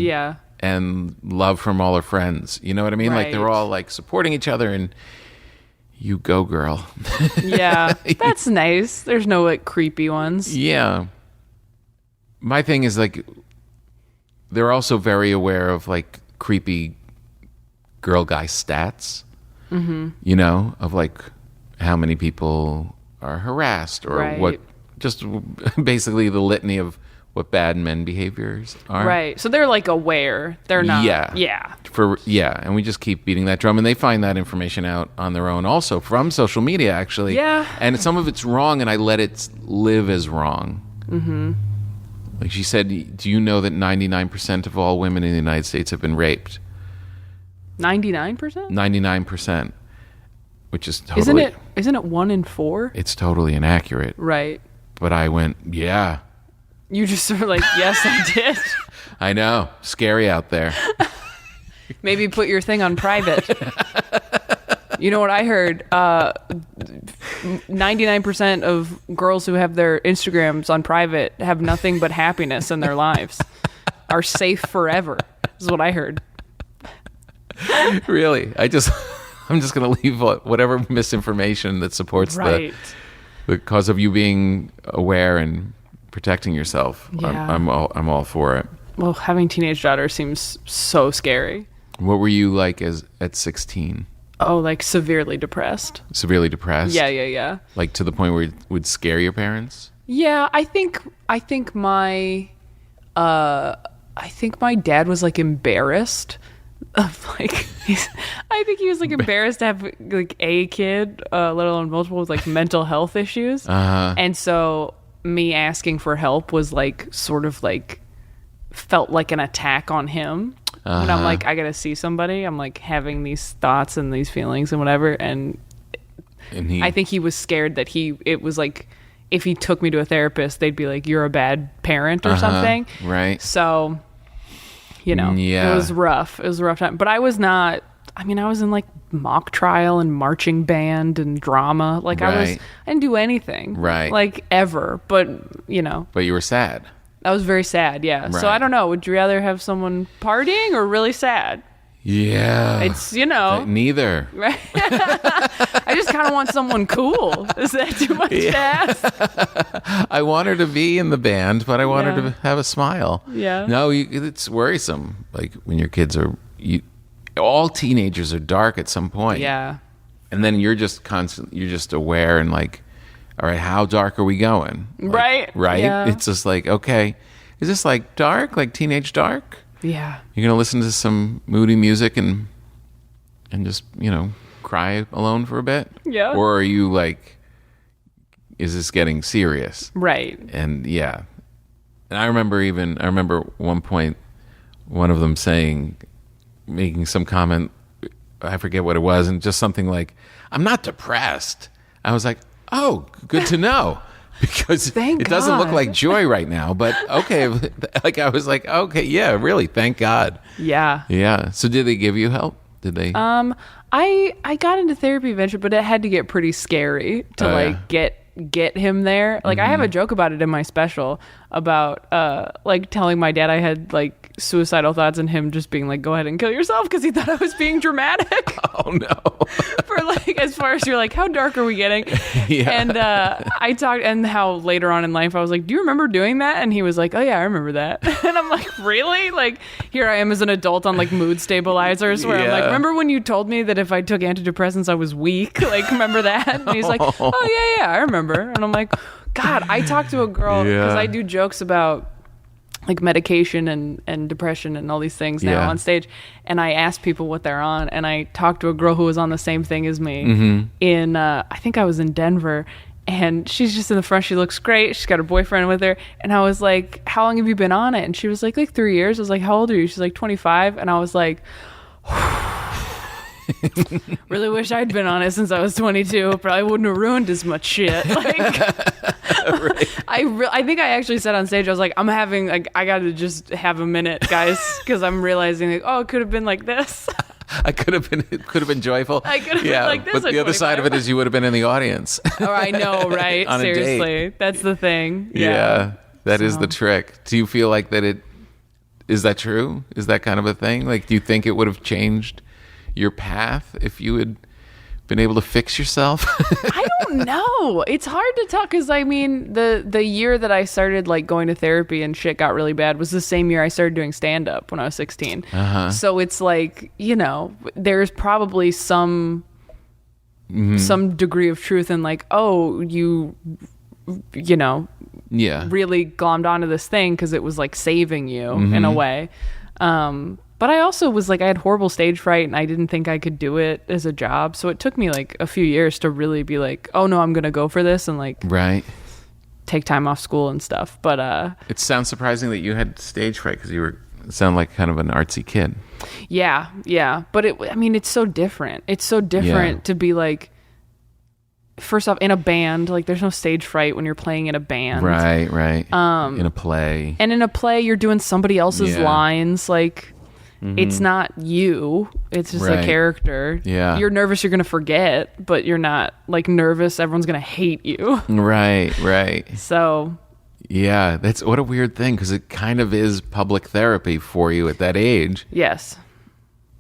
love from all her friends. You know what I mean? Right. Like they're all like supporting each other and you go, girl. Yeah, that's nice. There's no like creepy ones. Yeah. My thing is like they're also very aware of like creepy girl guy stats, of like how many people are harassed or what, just basically the litany of what bad men behaviors are. Right. So they're like aware. They're not. Yeah. And we just keep beating that drum, and they find that information out on their own also from social media, actually. Yeah. And some of it's wrong, and I let it live as wrong. Like she said, do you know that 99% of all women in the United States have been raped? 99%? 99%. Which is totally... Isn't it 1 in 4? It's totally inaccurate. Right. But I went, yeah. You just sort of like, yes, I did. I know. Scary out there. Maybe put your thing on private. You know what I heard? 99% of girls who have their Instagrams on private have nothing but happiness in their lives. Are safe forever. This is what I heard. Really? I'm just going to leave whatever misinformation that supports the cause of you being aware and protecting yourself. Yeah. I'm all for it. Well, having teenage daughters seems so scary. What were you like at 16? Oh, like severely depressed. Severely depressed? Yeah. Like to the point where it would scare your parents? Yeah, I think my dad was like embarrassed of like I think he was like embarrassed to have like a kid, let alone multiple, with like mental health issues. And so me asking for help was like sort of like felt like an attack on him. When I'm like, I gotta see somebody, I'm like having these thoughts and these feelings and whatever, and I think he was scared that it was like if he took me to a therapist, they'd be like, you're a bad parent or something. Right. So it was rough. It was a rough time. But I was not, I was in like mock trial and marching band and drama. Like I didn't do anything. Right. Like ever. But But you were sad. I was very sad, yeah. Right. So I don't know. Would you rather have someone partying or really sad? Yeah. It's, neither. Right? I just kind of want someone cool. Is that too much to ask? I want her to be in the band, but I want her to have a smile. Yeah. No, it's worrisome. Like when your kids are... all teenagers are dark at some point. Yeah. And then you're just aware and like... all right, how dark are we going? Like, right? Yeah. It's just like, okay, is this like dark, like teenage dark? Yeah. You're going to listen to some moody music and just, cry alone for a bit? Yeah. Or are you like, is this getting serious? Right. And yeah. And I remember one point, one of them saying, making some comment, I forget what it was, and just something like, I'm not depressed. I was like, oh, good to know. Because Thank it doesn't God. look like joy right now, but okay. Like I was like, okay, yeah, really, thank God. Yeah. Yeah. So did they give you help? Did they? I got into therapy eventually, but it had to get pretty scary to get him there. Like I have a joke about it in my special about like telling my dad I had like suicidal thoughts and him just being like, go ahead and kill yourself, because he thought I was being dramatic. Oh no. For like, as far as you're like, how dark are we getting? Yeah. And I talked, and how later on in life I was like, do you remember doing that? And he was like, oh yeah, I remember that. And I'm like, really? Like here I am as an adult on like mood stabilizers where I'm like, remember when you told me that if I took antidepressants I was weak? Like, remember that? And he's like, oh yeah, I remember. And I'm like, God, I talked to a girl, because I do jokes about like medication and depression and all these things now on stage, and I asked people what they're on, and I talked to a girl who was on the same thing as me in I think I was in Denver, and she's just in the front. She looks great. She's got her boyfriend with her, and I was like, how long have you been on it? And she was like 3 years. I was like, how old are you? She's like 25. And I was like, really wish I'd been on it since I was 22. Probably wouldn't have ruined as much shit. Like, right. I think I actually said on stage, I was like, I'm having like, I got to just have a minute, guys, because I'm realizing like, oh, it could have been like this. It could have been joyful. I could have been like this. But the other side of it is you would have been in the audience. Oh, I know, right? On Seriously, a date. That's the thing. Yeah, that is the trick. Do you feel like is that true? Is that kind of a thing? Like, do you think it would have changed your path if you had been able to fix yourself? I don't know. It's hard to tell, because I mean, the year that I started like going to therapy and shit got really bad was the same year I started doing stand up when I was 16. So it's like, you know, there's probably some degree of truth in like, oh, you know, really glommed onto this thing because it was like saving you in a way. But I also was like, I had horrible stage fright and I didn't think I could do it as a job. So it took me like a few years to really be like, oh no, I'm going to go for this and like take time off school and stuff. But it sounds surprising that you had stage fright, because you sound like kind of an artsy kid. Yeah. But it's so different. It's so different to be like, first off, in a band, like there's no stage fright when you're playing in a band. Right. In a play. And in a play, you're doing somebody else's lines. Like, it's not you. It's just a character. Yeah. You're nervous you're going to forget, but you're not like nervous everyone's going to hate you. Right. So. Yeah, that's what a weird thing, because it kind of is public therapy for you at that age. Yes.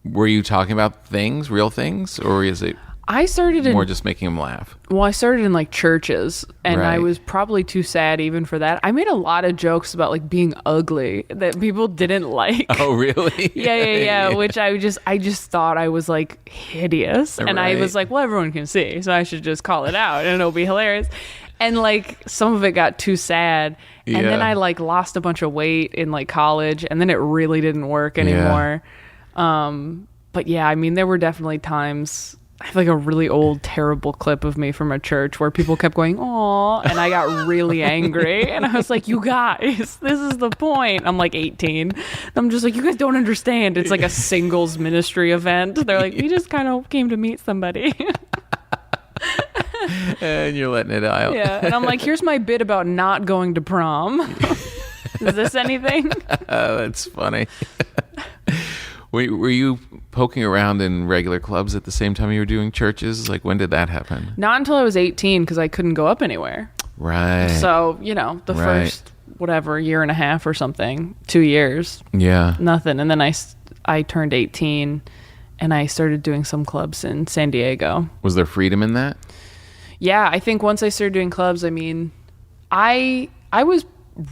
Were you talking about things, real things, or is it I started in more just making them laugh? Well, I started in like churches, and I was probably too sad even for that. I made a lot of jokes about like being ugly that people didn't like. Oh, really? Yeah. Which I just thought I was like hideous, and I was like, well, everyone can see, so I should just call it out, and it'll be hilarious. And like some of it got too sad, and then I like lost a bunch of weight in like college, and then it really didn't work anymore. But yeah, I mean, there were definitely times. I have like a really old, terrible clip of me from a church where people kept going, "Aw," and I got really angry. And I was like, you guys, this is the point. I'm like 18. I'm just like, you guys don't understand. It's like a singles ministry event. They're like, we just kind of came to meet somebody. And you're letting it out. Yeah. And I'm like, here's my bit about not going to prom. Is this anything? That's funny. Were you poking around in regular clubs at the same time you were doing churches? Like, when did that happen? Not until I was 18, because I couldn't go up anywhere. Right. So, you know, the first, year and a half or something, 2 years. Yeah. Nothing. And then I turned 18, and I started doing some clubs in San Diego. Was there freedom in that? Yeah, I think once I started doing clubs, I mean, I was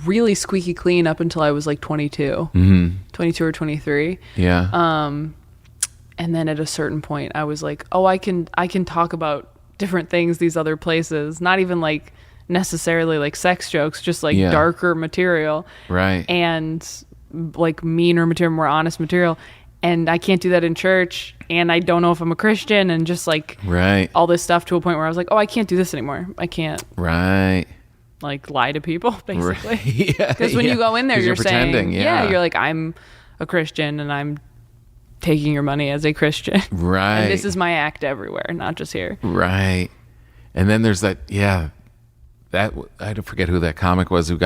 really squeaky clean up until I was like 22, 22 or 23. Yeah. And then at a certain point I was like, oh, I can talk about different things these other places, not even like necessarily like sex jokes, just like darker material. Right. And like meaner material, more honest material. And I can't do that in church, and I don't know if I'm a Christian, and just like all this stuff, to a point where I was like, oh, I can't do this anymore. I can't. Right. Like lie to people, basically. Because when you go in there, you're saying, you're like, I'm a Christian and I'm taking your money as a Christian. Right. And this is my act everywhere, not just here. Right. And then there's that, that, I don't forget who that comic was who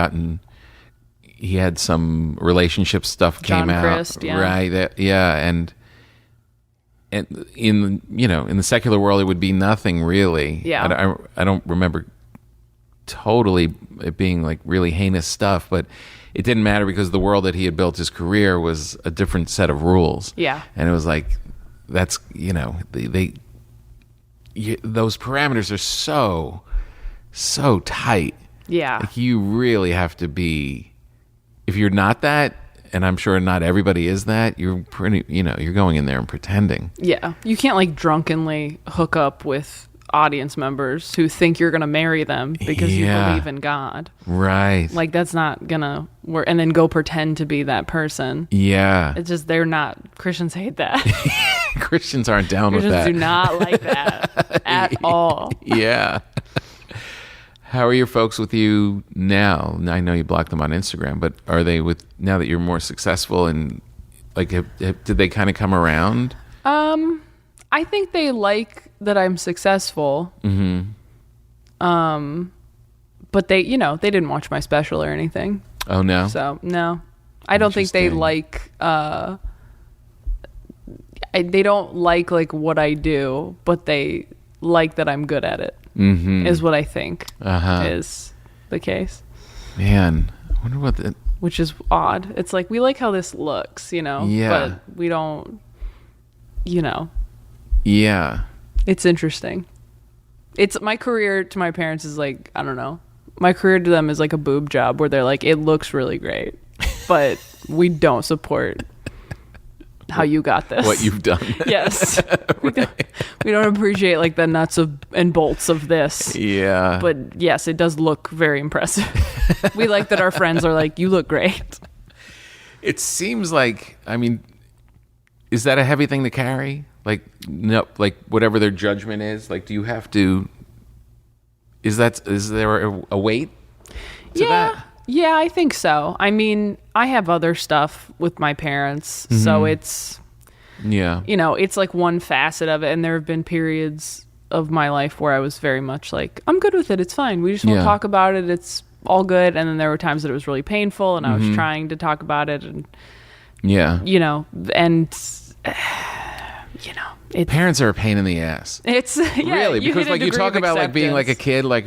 he had some relationship stuff John came out. Crist, yeah. Right. And in, in the secular world, it would be nothing really. Yeah. I don't remember totally it being like really heinous stuff, but it didn't matter because the world that he had built his career was a different set of rules. Yeah. And it was like, that's, those parameters are so tight. Yeah. Like you really have to be, if you're not that, and I'm sure not everybody is that, you're pretty, you're going in there and pretending. Yeah. You can't like drunkenly hook up with audience members who think you're going to marry them because you believe in God. Right. Like that's not going to work. And then go pretend to be that person. Yeah. It's just, they're not, Christians hate that. Christians aren't down with Christians that. do not like that at all. Yeah. How are your folks with you now? I know you blocked them on Instagram, but are they with, now that you're more successful and like, did they kind of come around? I think they like that I'm successful. Mm-hmm. But they, they didn't watch my special or anything. Oh, no? So, no. I don't think they like, they don't like what I do, but they like that I'm good at it, is what I think is the case. Man, I wonder what the... Which is odd. It's like, we like how this looks, Yeah. but we don't, Yeah. It's interesting. It's my career to my parents is like, I don't know. My career to them is like a boob job where they're like, it looks really great, but we don't support how you got this. What you've done. Yes. Right. We don't appreciate like the nuts and bolts of this. Yeah. But yes, it does look very impressive. We like that our friends are like, you look great. It seems like, I mean, is that a heavy thing to carry? Like, no, like whatever their judgment is, like, do you have to, is there a weight to that? Yeah, I think so. I mean, I have other stuff with my parents, so it's, it's like one facet of it. And there have been periods of my life where I was very much like, I'm good with it. It's fine. We just won't talk about it. It's all good. And then there were times that it was really painful and I was trying to talk about it and, parents are a pain in the ass. It's really, because like you talk about like being like a kid, like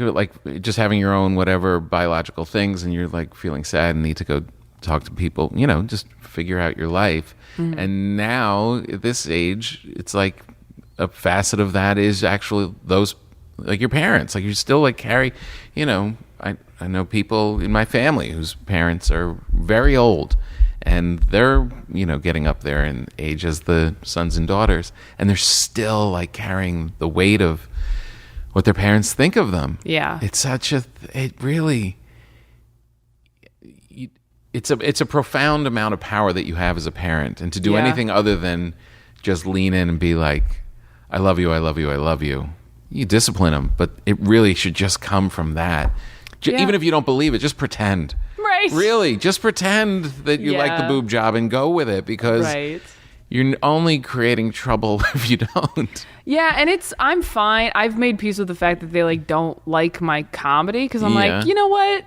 just having your own whatever biological things, and you're like feeling sad and need to go talk to people, just figure out your life. And now at this age, it's like a facet of that is actually those, like your parents, like you still like carry, I know people in my family whose parents are very old. And they're, getting up there in age as the sons and daughters. And they're still like carrying the weight of what their parents think of them. Yeah. It's a profound amount of power that you have as a parent. And to do anything other than just lean in and be like, I love you, I love you, I love you. You discipline them, but it really should just come from that. Even if you don't believe it, just pretend. Right. Really, just pretend that you like the boob job and go with it because you're only creating trouble if you don't. Yeah, and I'm fine. I've made peace with the fact that they like don't like my comedy because I'm like, you know what?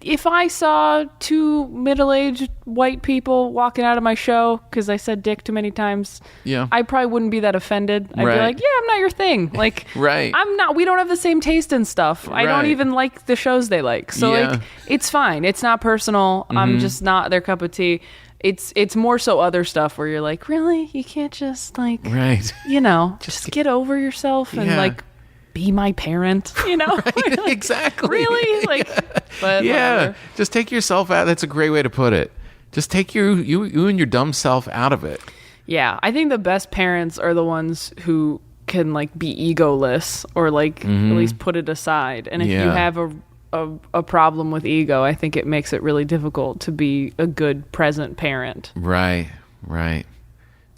If I saw two middle-aged white people walking out of my show because I said dick too many times, I probably wouldn't be that offended. I'd be like, yeah, I'm not your thing. Like, I'm not. We don't have the same taste in stuff. I don't even like the shows they like. So like, it's fine. It's not personal. I'm just not their cup of tea. It's more so other stuff where you're like, really? You can't just like, just get over yourself and like be my parent, Right, like, exactly. Really? Like, but whatever. Just take yourself out. That's a great way to put it. Just take you and your dumb self out of it. Yeah, I think the best parents are the ones who can like be egoless or like at least put it aside. And if you have a problem with ego, I think it makes it really difficult to be a good present parent. Right.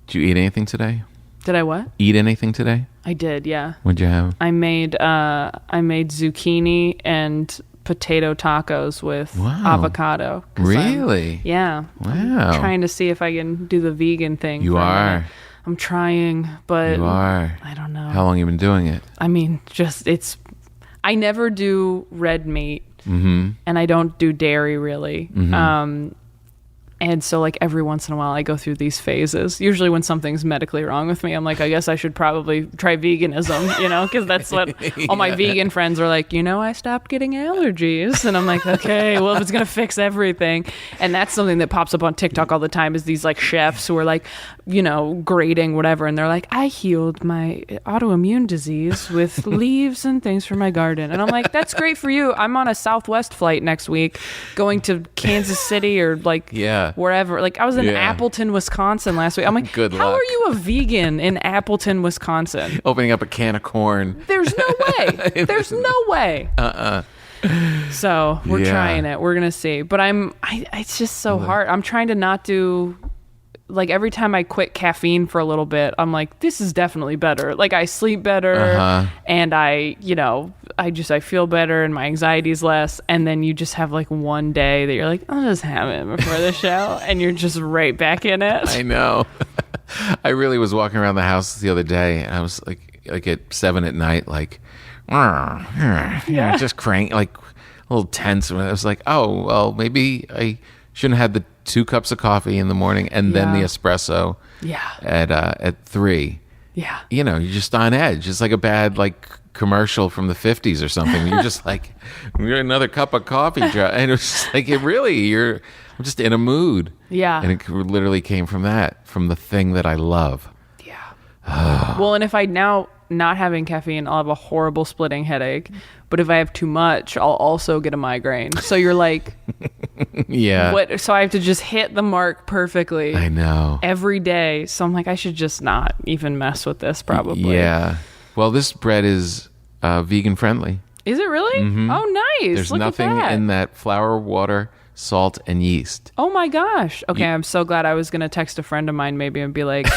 Did you eat anything today? Did I what? Eat anything today? I did, yeah. What'd you have? I made zucchini and potato tacos with avocado. Really? Yeah. Wow. I'm trying to see if I can do the vegan thing. You are. I'm trying, but You are. I don't know. How long you been doing it? I mean, I never do red meat, and I don't do dairy really. And so like every once in a while I go through these phases. Usually when something's medically wrong with me, I'm like, I guess I should probably try veganism, because that's what all my vegan friends are like, I stopped getting allergies. And I'm like, okay, well, if it's going to fix everything. And that's something that pops up on TikTok all the time, is these like chefs who are like, grading whatever. And they're like, I healed my autoimmune disease with leaves and things from my garden. And I'm like, that's great for you. I'm on a Southwest flight next week going to Kansas City or like wherever. Like I was in Appleton, Wisconsin last week. I'm like, Good how luck. are you a vegan in Appleton, Wisconsin? Opening up a can of corn. There's no way. There's no way. So we're trying it. We're gonna see. But it's just so hard. I'm trying to not do. Like every time I quit caffeine for a little bit, I'm like, this is definitely better. Like I sleep better, and I feel better, and my anxiety's less. And then you just have like one day that you're like, I'll just have it before the show, and you're just right back in it. I know. I really was walking around the house the other day, and I was like at 7 at night, like, just crank, like a little tense. And I was like, oh well, maybe I shouldn't have had the 2 cups of coffee in the morning and then the espresso at 3. Yeah. You're just on edge. It's like a bad like commercial from the 50s or something. You're just like, another cup of coffee. And it was just like, I'm just in a mood. Yeah. And it literally came from the thing that I love. Yeah. Well, and if I now not having caffeine, I'll have a horrible splitting headache. But if I have too much, I'll also get a migraine. So you're like, yeah. So I have to just hit the mark perfectly. I know. Every day. So I'm like, I should just not even mess with this probably. Yeah. Well, this bread is vegan friendly. Is it really? Mm-hmm. Oh, nice. There's Look nothing at that. in that flour, water, salt, and yeast. Oh my gosh. Okay, I'm so glad. I was going to text a friend of mine maybe and be like,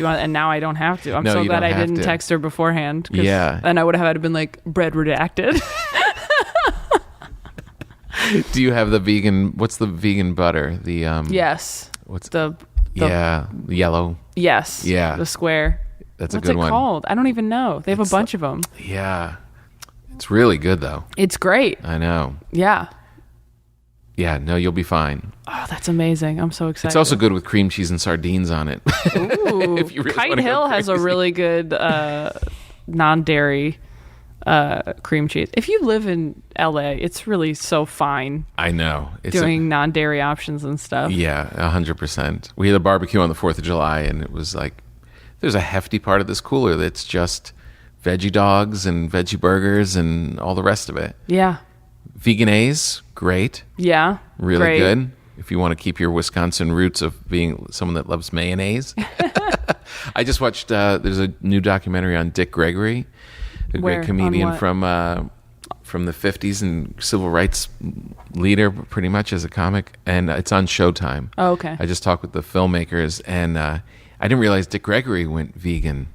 and now I don't have to. I'm so glad I didn't text her beforehand. Yeah. And I would have had to been like, bread redacted. Do you have the vegan, what's the vegan butter? The yes. What's the yellow? Yes. Yeah. The square. That's What's a good one. What's it called? I don't even know. They have a bunch of them. Yeah. It's really good though. It's great. I know. Yeah. Yeah, no, you'll be fine. Oh, that's amazing. I'm so excited. It's also good with cream cheese and sardines on it. Ooh. If you really Kite Hill has a really good non-dairy cream cheese. If you live in LA, it's really so fine. I know. It's doing non-dairy options and stuff. Yeah, 100%. We had a barbecue on the 4th of July, and it was like, there's a hefty part of this cooler that's just veggie dogs and veggie burgers and all the rest of it. Yeah. Vegan-A's, great. Yeah. Really great. good. If you want to keep your Wisconsin roots of being someone that loves mayonnaise. I just watched, there's a new documentary on Dick Gregory, a great comedian from the 50s and civil rights leader pretty much as a comic. And it's on Showtime. Oh, okay. I just talked with the filmmakers, and I didn't realize Dick Gregory went vegan.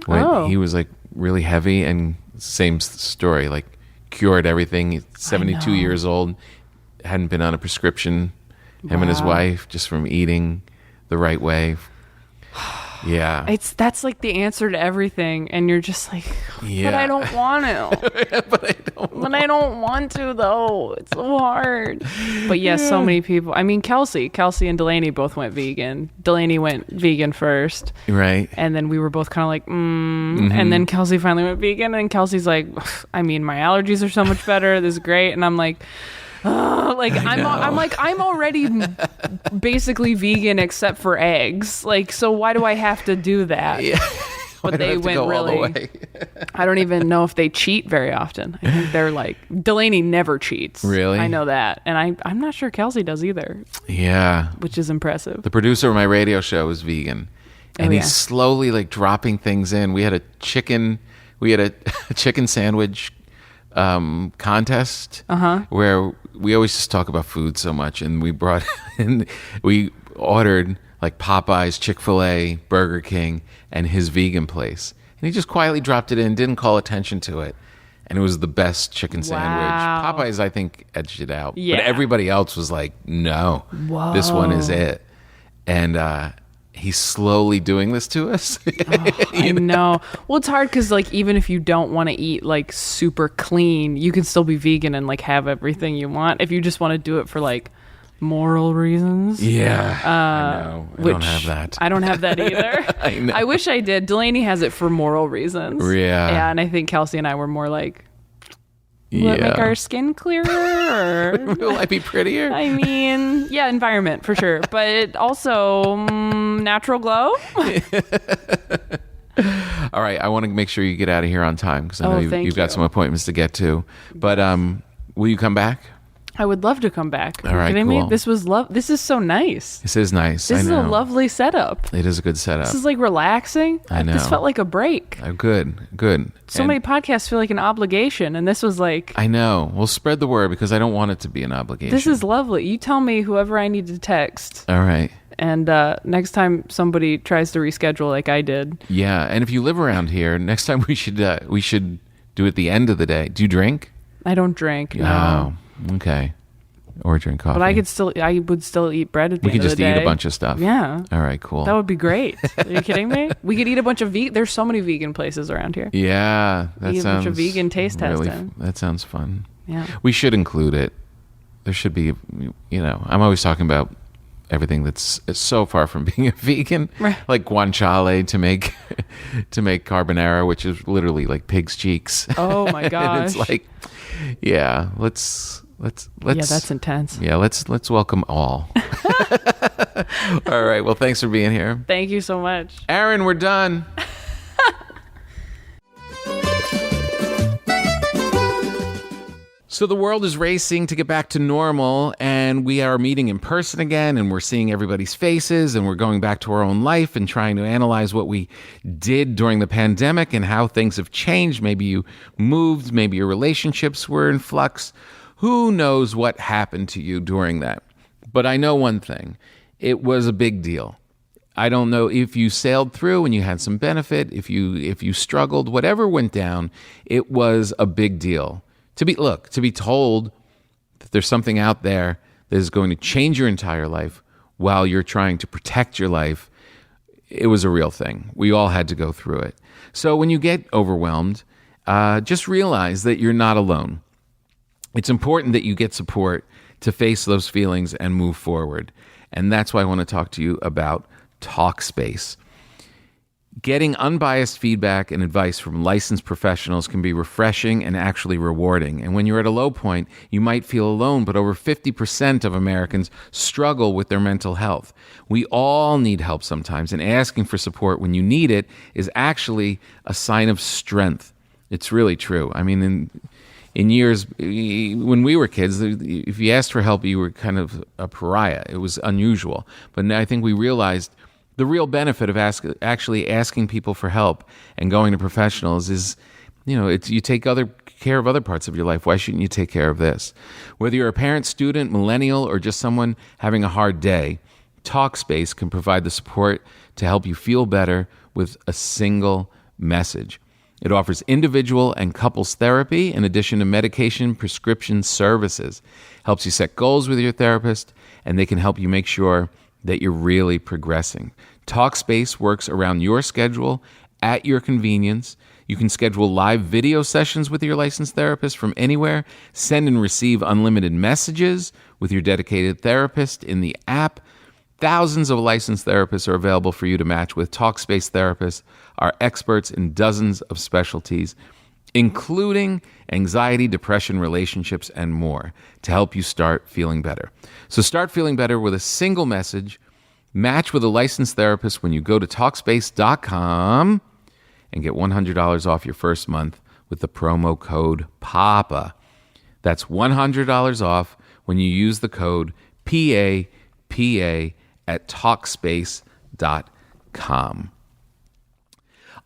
He was like really heavy, and same story, like cured everything. He's 72 years old, hadn't been on a prescription, him and his wife, just from eating the right way. Yeah. That's like the answer to everything, and you're just like, but I don't want to. But I don't want to though. It's so hard. But yeah, so many people. I mean, Kelsey and Delaney both went vegan. Delaney went vegan first. Right. And then we were both kind of like, And then Kelsey finally went vegan, and Kelsey's like, I mean, my allergies are so much better. This is great. And I'm like, I'm already basically vegan except for eggs. Like, so why do I have to do that? Yeah. But they went really. I don't even know if they cheat very often. I think they're like, Delaney never cheats. Really? I know that, and I'm not sure Kelsey does either. Yeah, which is impressive. The producer of my radio show is vegan, and he's slowly like dropping things in. We had a chicken sandwich contest where we always just talk about food so much, and we ordered like Popeyes, Chick-fil-A, Burger King, and his vegan place, and he just quietly dropped it in, didn't call attention to it, and it was the best chicken sandwich. Wow. Popeyes, I think, edged it out. Yeah. But everybody else was like, no, this one is it. And he's slowly doing this to us. I know. Well, it's hard because like even if you don't want to eat like super clean, you can still be vegan and like have everything you want. If you just want to do it for like moral reasons. Yeah, I know. I don't have that. I don't have that either. I know. I wish I did. Delaney has it for moral reasons. Yeah. Yeah, and I think Kelsey and I were more like, will it make our skin clearer? Or will I be prettier? I mean, yeah, environment for sure, but also natural glow. All right, I want to make sure you get out of here on time because I know you've got some appointments to get to. But will you come back? I would love to come back. All right, kidding cool. me? This is so nice. This is nice. This I is know. a lovely setup. It is a good setup. This is like relaxing. I know. This felt like a break. Good. So many podcasts feel like an obligation, and this was like... I know. We'll spread the word because I don't want it to be an obligation. This is lovely. You tell me whoever I need to text. All right. And next time somebody tries to reschedule like I did. Yeah, and if you live around here, next time we should do it at the end of the day. Do you drink? I don't drink, no. Oh, okay. Or drink coffee. But I would still eat bread at the We end could of the just day. eat a bunch of stuff. Yeah. All right, cool. That would be great. Are you kidding me? We could eat a bunch of there's so many vegan places around here. Yeah, that Eat sounds a bunch of vegan taste really, testing. That sounds fun. Yeah. We should include it. There should be, I'm always talking about everything that's so far from being a vegan, right. Like guanciale to make carbonara, which is literally like pig's cheeks. Oh my gosh. And it's like, yeah, let's yeah, that's intense. Yeah, let's welcome all. All right, well, thanks for being here. Thank you so much. Aaron, we're done. So the world is racing to get back to normal, and we are meeting in person again, and we're seeing everybody's faces, and we're going back to our own life and trying to analyze what we did during the pandemic and how things have changed. Maybe you moved, maybe your relationships were in flux. Who knows what happened to you during that? But I know one thing. It was a big deal. I don't know if you sailed through and you had some benefit, if you struggled, whatever went down, it was a big deal. To be told that there's something out there that is going to change your entire life while you're trying to protect your life, it was a real thing. We all had to go through it. So when you get overwhelmed, just realize that you're not alone. It's important that you get support to face those feelings and move forward. And that's why I want to talk to you about Talkspace. Getting unbiased feedback and advice from licensed professionals can be refreshing and actually rewarding. And when you're at a low point, you might feel alone, but over 50% of Americans struggle with their mental health. We all need help sometimes, and asking for support when you need it is actually a sign of strength. It's really true. I mean, in years when we were kids, if you asked for help, you were kind of a pariah. It was unusual. But now I think we realized the real benefit of actually asking people for help and going to professionals is, you take care of other parts of your life. Why shouldn't you take care of this? Whether you're a parent, student, millennial, or just someone having a hard day, Talkspace can provide the support to help you feel better with a single message. It offers individual and couples therapy in addition to medication prescription services. Helps you set goals with your therapist, and they can help you make sure that you're really progressing. Talkspace works around your schedule at your convenience. You can schedule live video sessions with your licensed therapist from anywhere, send and receive unlimited messages with your dedicated therapist in the app. Thousands of licensed therapists are available for you to match with. Talkspace therapists are experts in dozens of specialties, including anxiety, depression, relationships, and more, to help you start feeling better. So start feeling better with a single message. Match with a licensed therapist when you go to Talkspace.com and get $100 off your first month with the promo code PAPA. That's $100 off when you use the code PAPA at Talkspace.com.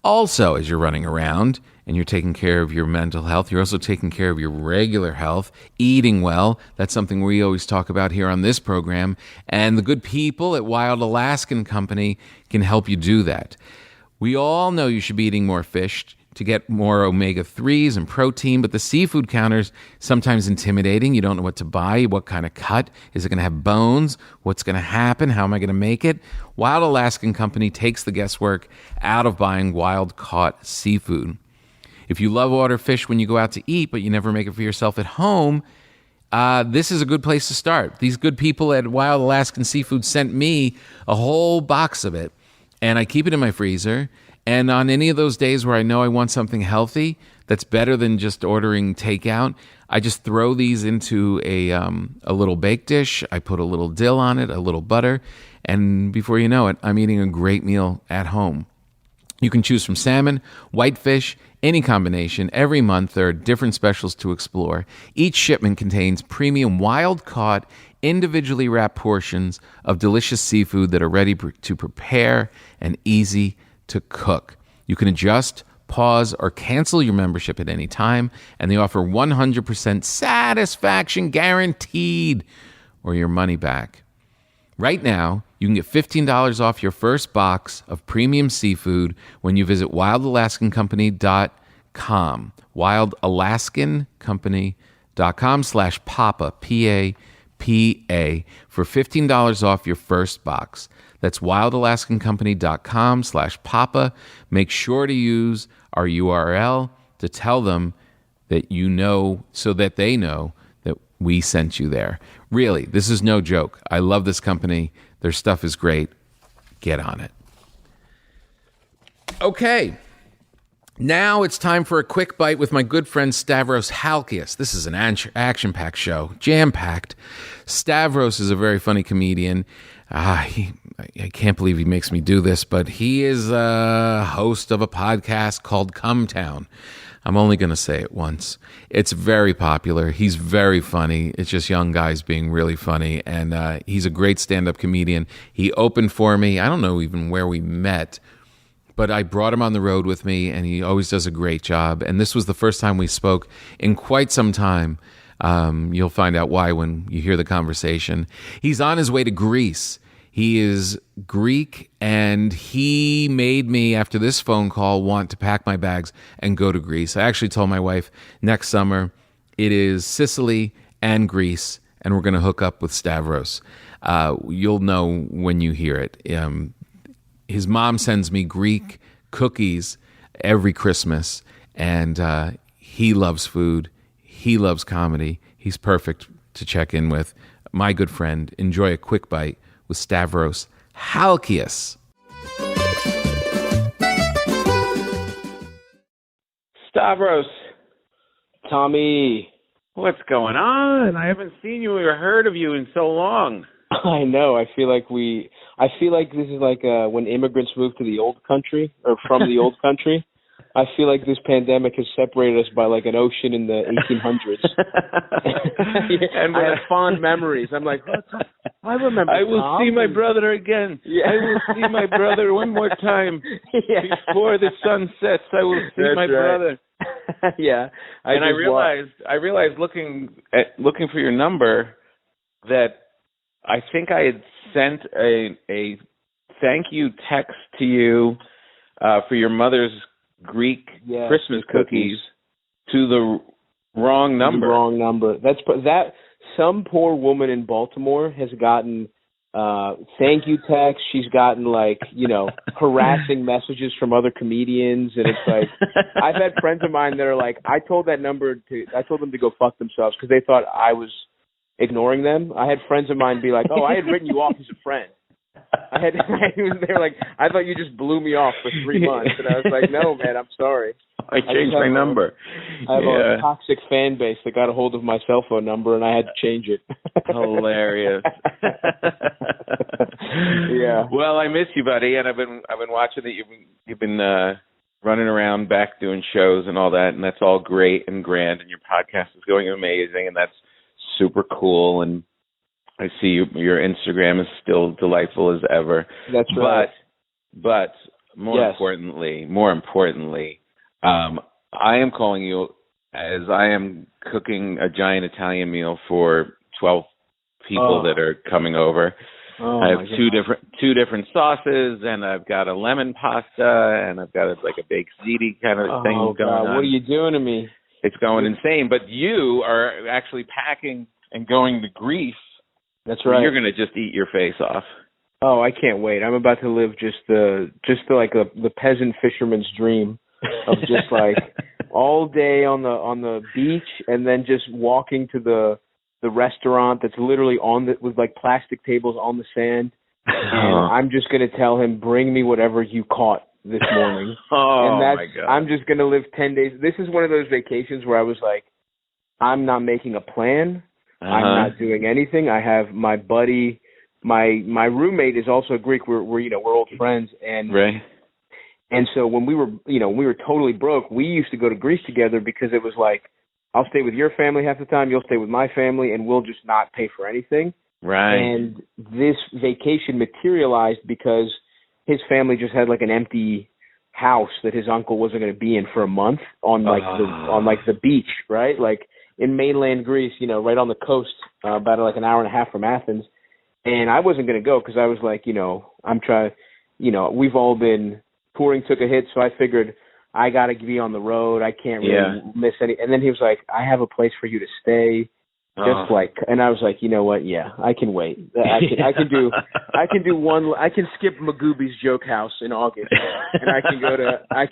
Also, as you're running around and you're taking care of your mental health, you're also taking care of your regular health, eating well. That's something we always talk about here on this program. And the good people at Wild Alaskan Company can help you do that. We all know you should be eating more fish to get more omega-3s and protein, but the seafood counter's sometimes intimidating. You don't know what to buy, what kind of cut. Is it going to have bones? What's going to happen? How am I going to make it? Wild Alaskan Company takes the guesswork out of buying wild-caught seafood. If you love water fish when you go out to eat, but you never make it for yourself at home, this is a good place to start. These good people at Wild Alaskan Seafood sent me a whole box of it, and I keep it in my freezer. And on any of those days where I know I want something healthy that's better than just ordering takeout, I just throw these into a little bake dish. I put a little dill on it, a little butter, and before you know it, I'm eating a great meal at home. You can choose from salmon, whitefish, any combination. Every month there are different specials to explore. Each shipment contains premium wild-caught, individually wrapped portions of delicious seafood that are ready to prepare and easy to cook. You can adjust, pause, or cancel your membership at any time, and they offer 100% satisfaction guaranteed or your money back. Right now, you can get $15 off your first box of premium seafood when you visit wildalaskancompany.com. wildalaskancompany.com/Papa, P-A-P-A, for $15 off your first box. That's wildalaskancompany.com/Papa. Make sure to use our URL to tell them that you know, so that they know that we sent you there. Really, this is no joke. I love this company. Their stuff is great. Get on it. Okay. Now it's time for a quick bite with my good friend Stavros Halkias. This is an action-packed show, jam-packed. Stavros is a very funny comedian. I can't believe he makes me do this, but he is a host of a podcast called Come Town. I'm only going to say it once. It's very popular. He's very funny. It's just young guys being really funny, and he's a great stand-up comedian. He opened for me. I don't know even where we met, but I brought him on the road with me, and he always does a great job. And this was the first time we spoke in quite some time. You'll find out why when you hear the conversation. He's on his way to Greece. He is Greek, and he made me, after this phone call, want to pack my bags and go to Greece. I actually told my wife next summer it is Sicily and Greece, and we're going to hook up with Stavros. You'll know when you hear it. His mom sends me Greek cookies every Christmas, and he loves food. He loves comedy. He's perfect to check in with. My good friend, enjoy a quick bite with Stavros Halkias. Stavros. Tommy. What's going on? I haven't seen you or heard of you in so long. I know. I feel like this is like when immigrants move to the old country, or from the old country. I feel like this pandemic has separated us by like an ocean in the 1800s. And I have fond memories. I'm like, I remember. I will see my brother again. Yeah. I will see my brother one more time before the sun sets. I will see my brother. Yeah. I realized looking for your number that I think I had sent a thank you text to you for your mother's Greek Christmas cookies to the wrong number. The wrong number. That some poor woman in Baltimore has gotten thank you texts. She's gotten harassing messages from other comedians, and it's like I've had friends of mine that are like, I told them to go fuck themselves because they thought I was ignoring them. I had friends of mine be like, "Oh, I had written you off as a friend." They're like, "I thought you just blew me off for 3 months," and I was like, "No, man, I'm sorry. I changed my number." I have a toxic fan base that got a hold of my cell phone number, and I had to change it. Hilarious. Yeah. Well, I miss you, buddy, and I've been watching that you've been running around back doing shows and all that, and that's all great and grand, and your podcast is going amazing, and that's super cool, and I see your Instagram is still delightful as ever. That's right. But more importantly, I am calling you as I am cooking a giant Italian meal for 12 people that are coming over. Oh, I have my two different sauces, and I've got a lemon pasta, and I've got like a baked ziti kind of thing going on. What are you doing to me? It's going insane. But you are actually packing and going to Greece. That's right. You're going to just eat your face off. Oh, I can't wait. I'm about to live just the peasant fisherman's dream of just like all day on the beach, and then just walking to the restaurant that's literally with like plastic tables on the sand. And I'm just going to tell him, bring me whatever you caught this morning. My God. I'm just going to live 10 days. This is one of those vacations where I was like, I'm not making a plan. I'm not doing anything. I have my buddy, my roommate is also Greek. We're old friends, and right. And so when we were totally broke, we used to go to Greece together because it was like, I'll stay with your family half the time, you'll stay with my family, and we'll just not pay for anything. Right. And this vacation materialized because his family just had like an empty house that his uncle wasn't going to be in for a month on the beach, right? Like in mainland Greece, right on the coast, about like an hour and a half from Athens. And I wasn't going to go because I was like, I'm trying, we've all been, touring took a hit, so I figured I got to be on the road. I can't really miss any. And then he was like, I have a place for you to stay. Just like, and I was like, you know what? Yeah, I can wait. I can skip Magooby's joke house in August, and I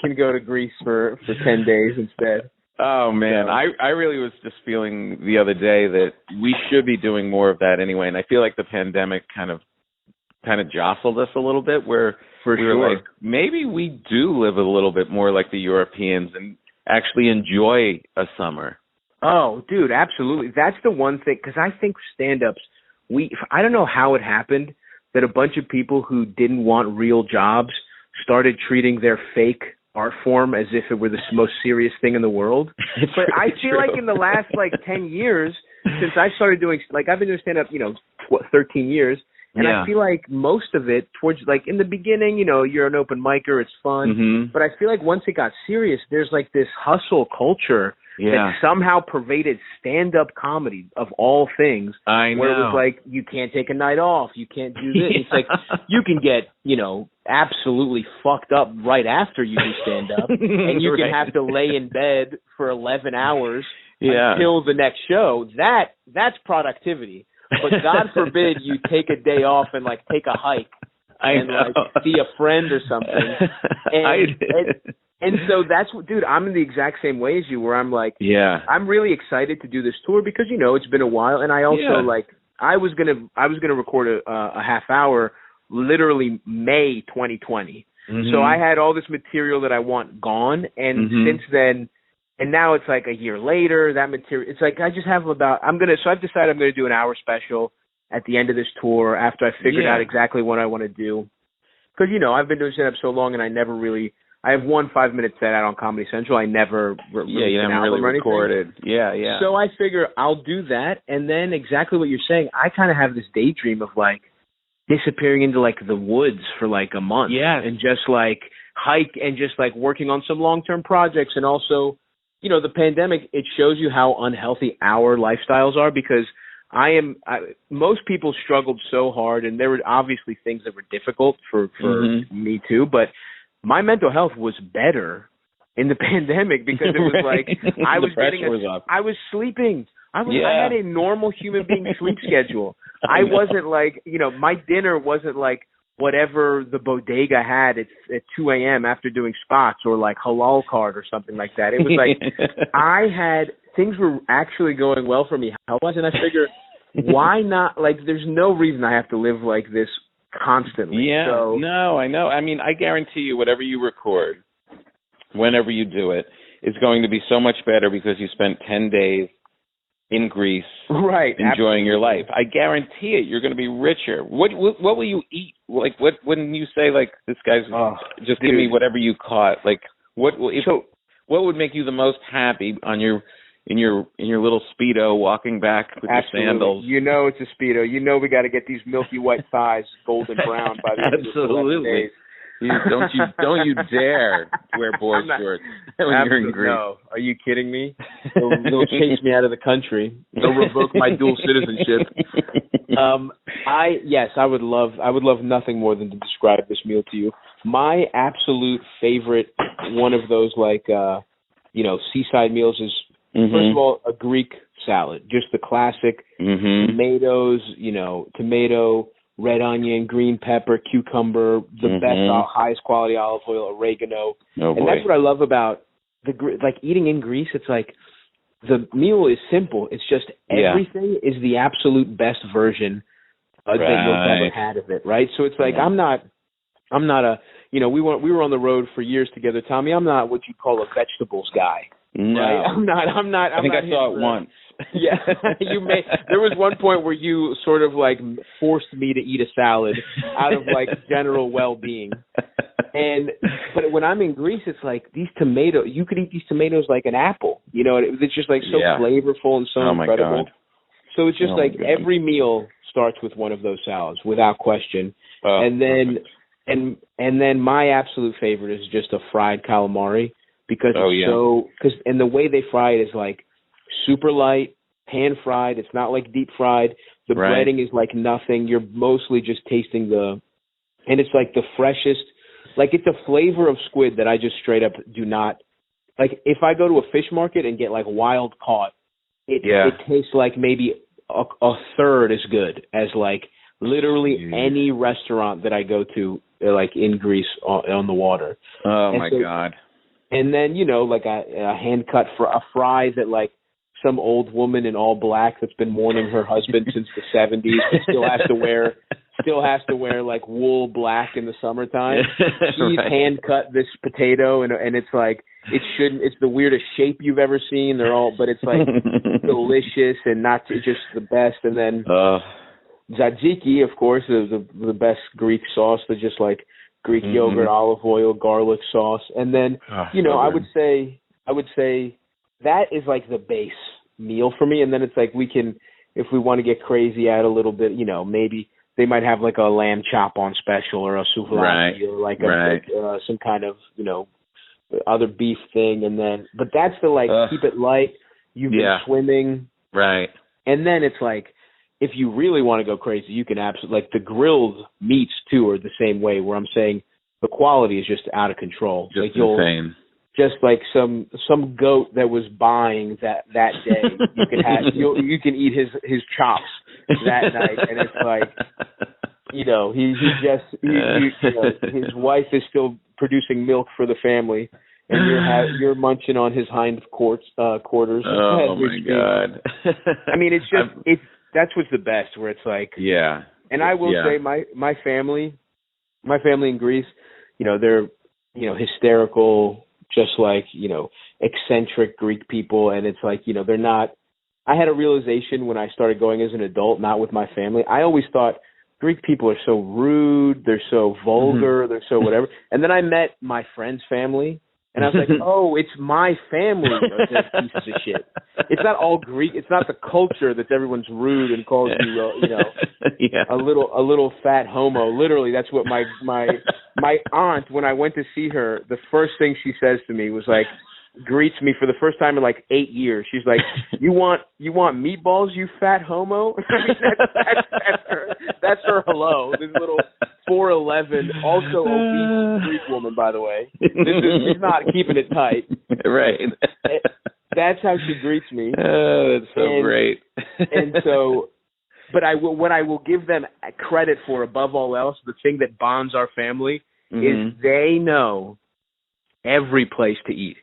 can go to Greece for 10 days instead. Oh man, I really was just feeling the other day that we should be doing more of that anyway, and I feel like the pandemic kind of jostled us a little bit, where we were like, maybe we do live a little bit more like the Europeans and actually enjoy a summer. Oh, dude, absolutely. That's the one thing, because I think stand-ups, I don't know how it happened that a bunch of people who didn't want real jobs started treating their fake art form as if it were the most serious thing in the world. But I feel like in the last 10 years, since I started doing, I've been doing stand-up, 13 years, and I feel like most of it towards, in the beginning, you're an open micer, it's fun. But I feel like once it got serious, there's this hustle culture that somehow pervaded stand-up comedy of all things. I know. Where it was like, you can't take a night off, you can't do this. It's like, you can get, absolutely fucked up right after you do stand-up, and you can have to lay in bed for 11 hours until the next show. That's productivity. But God forbid you take a day off and take a hike and see a friend or something. And so that's what, dude, I'm in the exact same way as you, where I'm like, I'm really excited to do this tour because, it's been a while. And I also I was gonna record a half hour, literally May 2020. So I had all this material that I want gone. And since then, and now it's a year later, that material, it's I just have so I've decided I'm going to do an hour special at the end of this tour after I figured out exactly what I want to do. Because, I've been doing stand-up so long and I have one 5-minute set out on Comedy Central. I never you haven't really recorded. Yeah. So I figure I'll do that. And then exactly what you're saying, I kind of have this daydream of disappearing into the woods for a month. Yeah. And just hike and just working on some long-term projects. And also, the pandemic, it shows you how unhealthy our lifestyles are, because most people struggled so hard, and there were obviously things that were difficult for me too, but my mental health was better in the pandemic because it was I was sleeping. I had a normal human being sleep schedule. I wasn't my dinner wasn't whatever the bodega had at 2 a.m. after doing spots or halal card or something like that. It was things were actually going well for me health-wise, and I figure, why not? There's no reason I have to live like this constantly. Yeah, so, no, I know. I mean, I guarantee you, whatever you record, whenever you do it, is going to be so much better because you spent 10 days in Greece, right, enjoying your life. I guarantee it. You're going to be richer. What will you eat? What when you say this guy's just give me whatever you caught? What would make you the most happy on your in your little Speedo walking back with your sandals? It's a Speedo. We got to get these milky white thighs golden brown by the end of the 11 days. Don't you dare wear board shorts when you're in Greece. No, are you kidding me? They'll chase me out of the country. They'll revoke my dual citizenship. I would love nothing more than to describe this meal to you. My absolute favorite one of those seaside meals is first of all a Greek salad, just the classic tomatoes, tomato, red onion, green pepper, cucumber, the best highest quality olive oil, oregano. And that's what I love about eating in Greece. It's like the meal is simple. It's just everything is the absolute best version that you've ever had of it, right? So it's like I'm not a we were on the road for years together, Tommy. I'm not what you call a vegetables guy. No, right? I'm not. I think I saw it once. Yeah, you may. There was one point where you sort of forced me to eat a salad out of general well-being. But when I'm in Greece, it's like these tomatoes. You could eat these tomatoes like an apple. It's just so flavorful and so incredible. My God. So it's just every meal starts with one of those salads without question. And then my absolute favorite is just a fried calamari because and the way they fry it is super light, pan fried. It's not deep fried. The breading is nothing. You're mostly just tasting and it's the freshest. It's a flavor of squid that I just straight up do not if I go to a fish market and get wild caught, it tastes maybe a third as good as literally any restaurant that I go to in Greece on the water. Oh my God. And then a hand cut for a fry that some old woman in all black that's been mourning her husband since the 70s but still has to wear wool black in the summertime. She's hand cut this potato and it's it's the weirdest shape you've ever seen. They're all, but it's delicious and not just the best. And then tzatziki, of course, is the best Greek sauce. They're just Greek yogurt, olive oil, garlic sauce. And then I would say that is the base meal for me. And then it's we can, if we want to get crazy, add a little bit, maybe they might have a lamb chop on special or a souvlaki or some kind of, other beef thing. And then, but that's the keep it light. You've been swimming. Right. And then it's if you really want to go crazy, you can absolutely, the grilled meats too are the same way where I'm saying the quality is just out of control. Just insane. Just some goat that was buying that day, you can have you can eat his chops that night, and it's his wife is still producing milk for the family, and you're munching on his hind quarters. Oh my God! I mean, it's just that's what's the best. Where it's and I will say my family in Greece, they're hysterical. Just eccentric Greek people. And it's they're not, I had a realization when I started going as an adult, not with my family. I always thought Greek people are so rude. They're so vulgar. They're so whatever. And then I met my friend's family and I was oh, it's my family. Those pieces of shit. It's not all Greek. It's not the culture that everyone's rude and calls you, a little fat homo. Literally, that's what my aunt, when I went to see her, the first thing she says to me was greets me for the first time in 8 years. She's you want meatballs, you fat homo? I mean, that's her hello. This little 4'11", also obese Greek woman, by the way. She's not keeping it tight. Right. That's how she greets me. Oh, that's so great. And so, but what I will give them credit for above all else, the thing that bonds our family is they know every place to eat.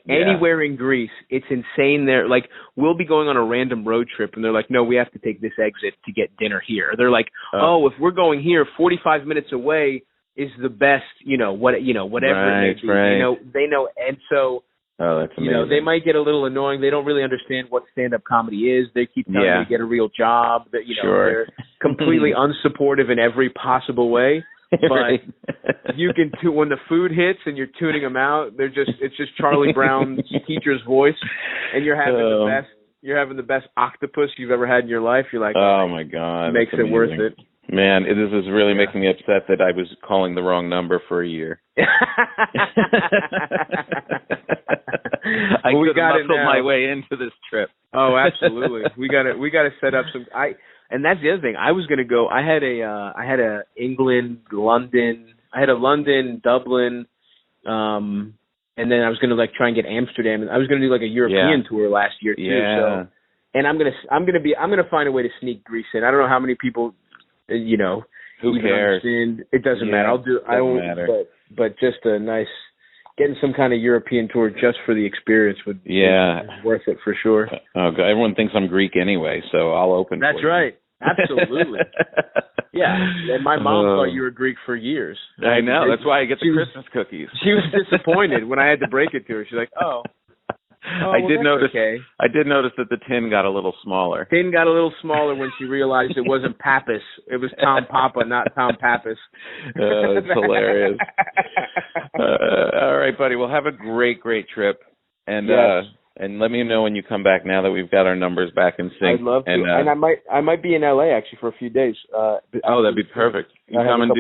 Anywhere in Greece, it's insane there. We'll be going on a random road trip and they're no, we have to take this exit to get dinner here. They're if we're going here, 45 minutes away is the best, whatever it may be. Right. They know. And so, that's amazing. They might get a little annoying. They don't really understand what stand-up comedy is. They keep telling you to get a real job. That they're completely unsupportive in every possible way. But you can when the food hits and you're tuning them out, it's just Charlie Brown's teacher's voice, and you're having the best octopus you've ever had in your life. You're oh my God, makes it worth it. Man, this is really making me upset that I was calling the wrong number for a year. I could have muscled my way into this trip. Oh, absolutely. We got to set up some. And that's the other thing. I was going to go. I had a England, London. I had a London, Dublin, and then I was going to like try and get Amsterdam. And I was going to do like a European tour last year too. Yeah. So, and I'm gonna find a way to sneak Greece in. I don't know how many people, you know. Who cares? Understand. It doesn't matter. I won't. Matter. But just a nice getting some kind of European tour just for the experience would be worth it for sure. Oh, God. Everyone thinks I'm Greek anyway, so I'll open. That's for right. Absolutely. Yeah. And my mom thought you were Greek for years. I know. That's why I get the Christmas cookies. She was disappointed when I had to break it to her. She's like, "Oh." I did notice. Okay. I did notice that the tin got a little smaller. Tin got a little smaller when she realized it wasn't Pappas. It was Tom Papa, not Tom Pappas. It's hilarious. All right, buddy. Well, have a great trip, and and let me know when you come back. Now that we've got our numbers back in sync. I'd love to. And I might be in LA actually for a few days. That'd be perfect. You come and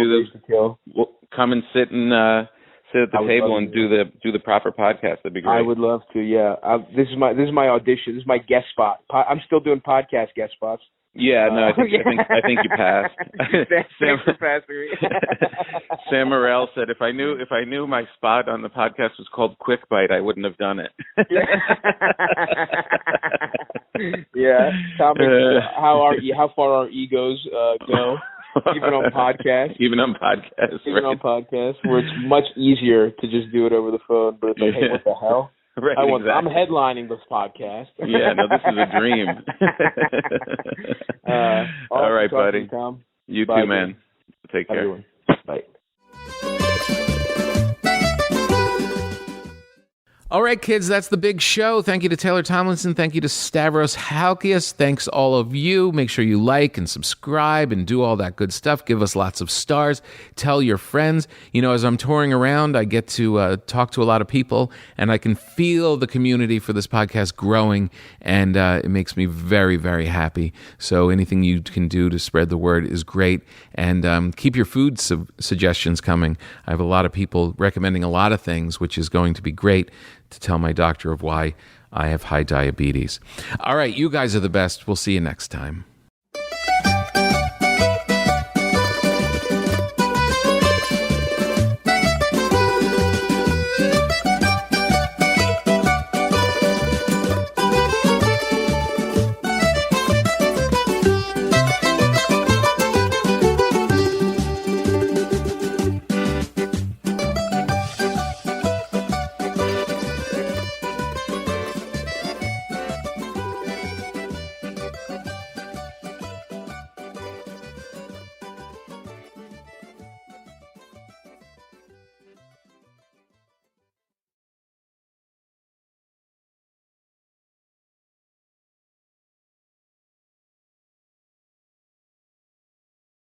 come and sit at the table and do the proper podcast. That'd be great. I would love to. Yeah, this is my audition. This is my guest spot. I'm still doing podcast guest spots. Yeah, no, I think you passed. Thanks for passing me. Sam Morrell said if I knew my spot on the podcast was called Quick Bite, I wouldn't have done it. Yeah, Tommy, how far our egos go. Even on podcasts. Even on podcasts, where it's much easier to just do it over the phone. But it's like, hey, what the hell? Right, I'm headlining this podcast. Yeah, no, this is a dream. All right, buddy. Tom. You Bye, too, man. Take care. Everyone. Bye. All right, kids, that's the big show. Thank you to Taylor Tomlinson. Thank you to Stavros Halkias. Thanks all of you. Make sure you like and subscribe and do all that good stuff. Give us lots of stars. Tell your friends. You know, as I'm touring around, I get to talk to a lot of people, and I can feel the community for this podcast growing, and it makes me very, very happy. So anything you can do to spread the word is great. And keep your food suggestions coming. I have a lot of people recommending a lot of things, which is going to be great to tell my doctor of why I have high diabetes. All right, you guys are the best. We'll see you next time.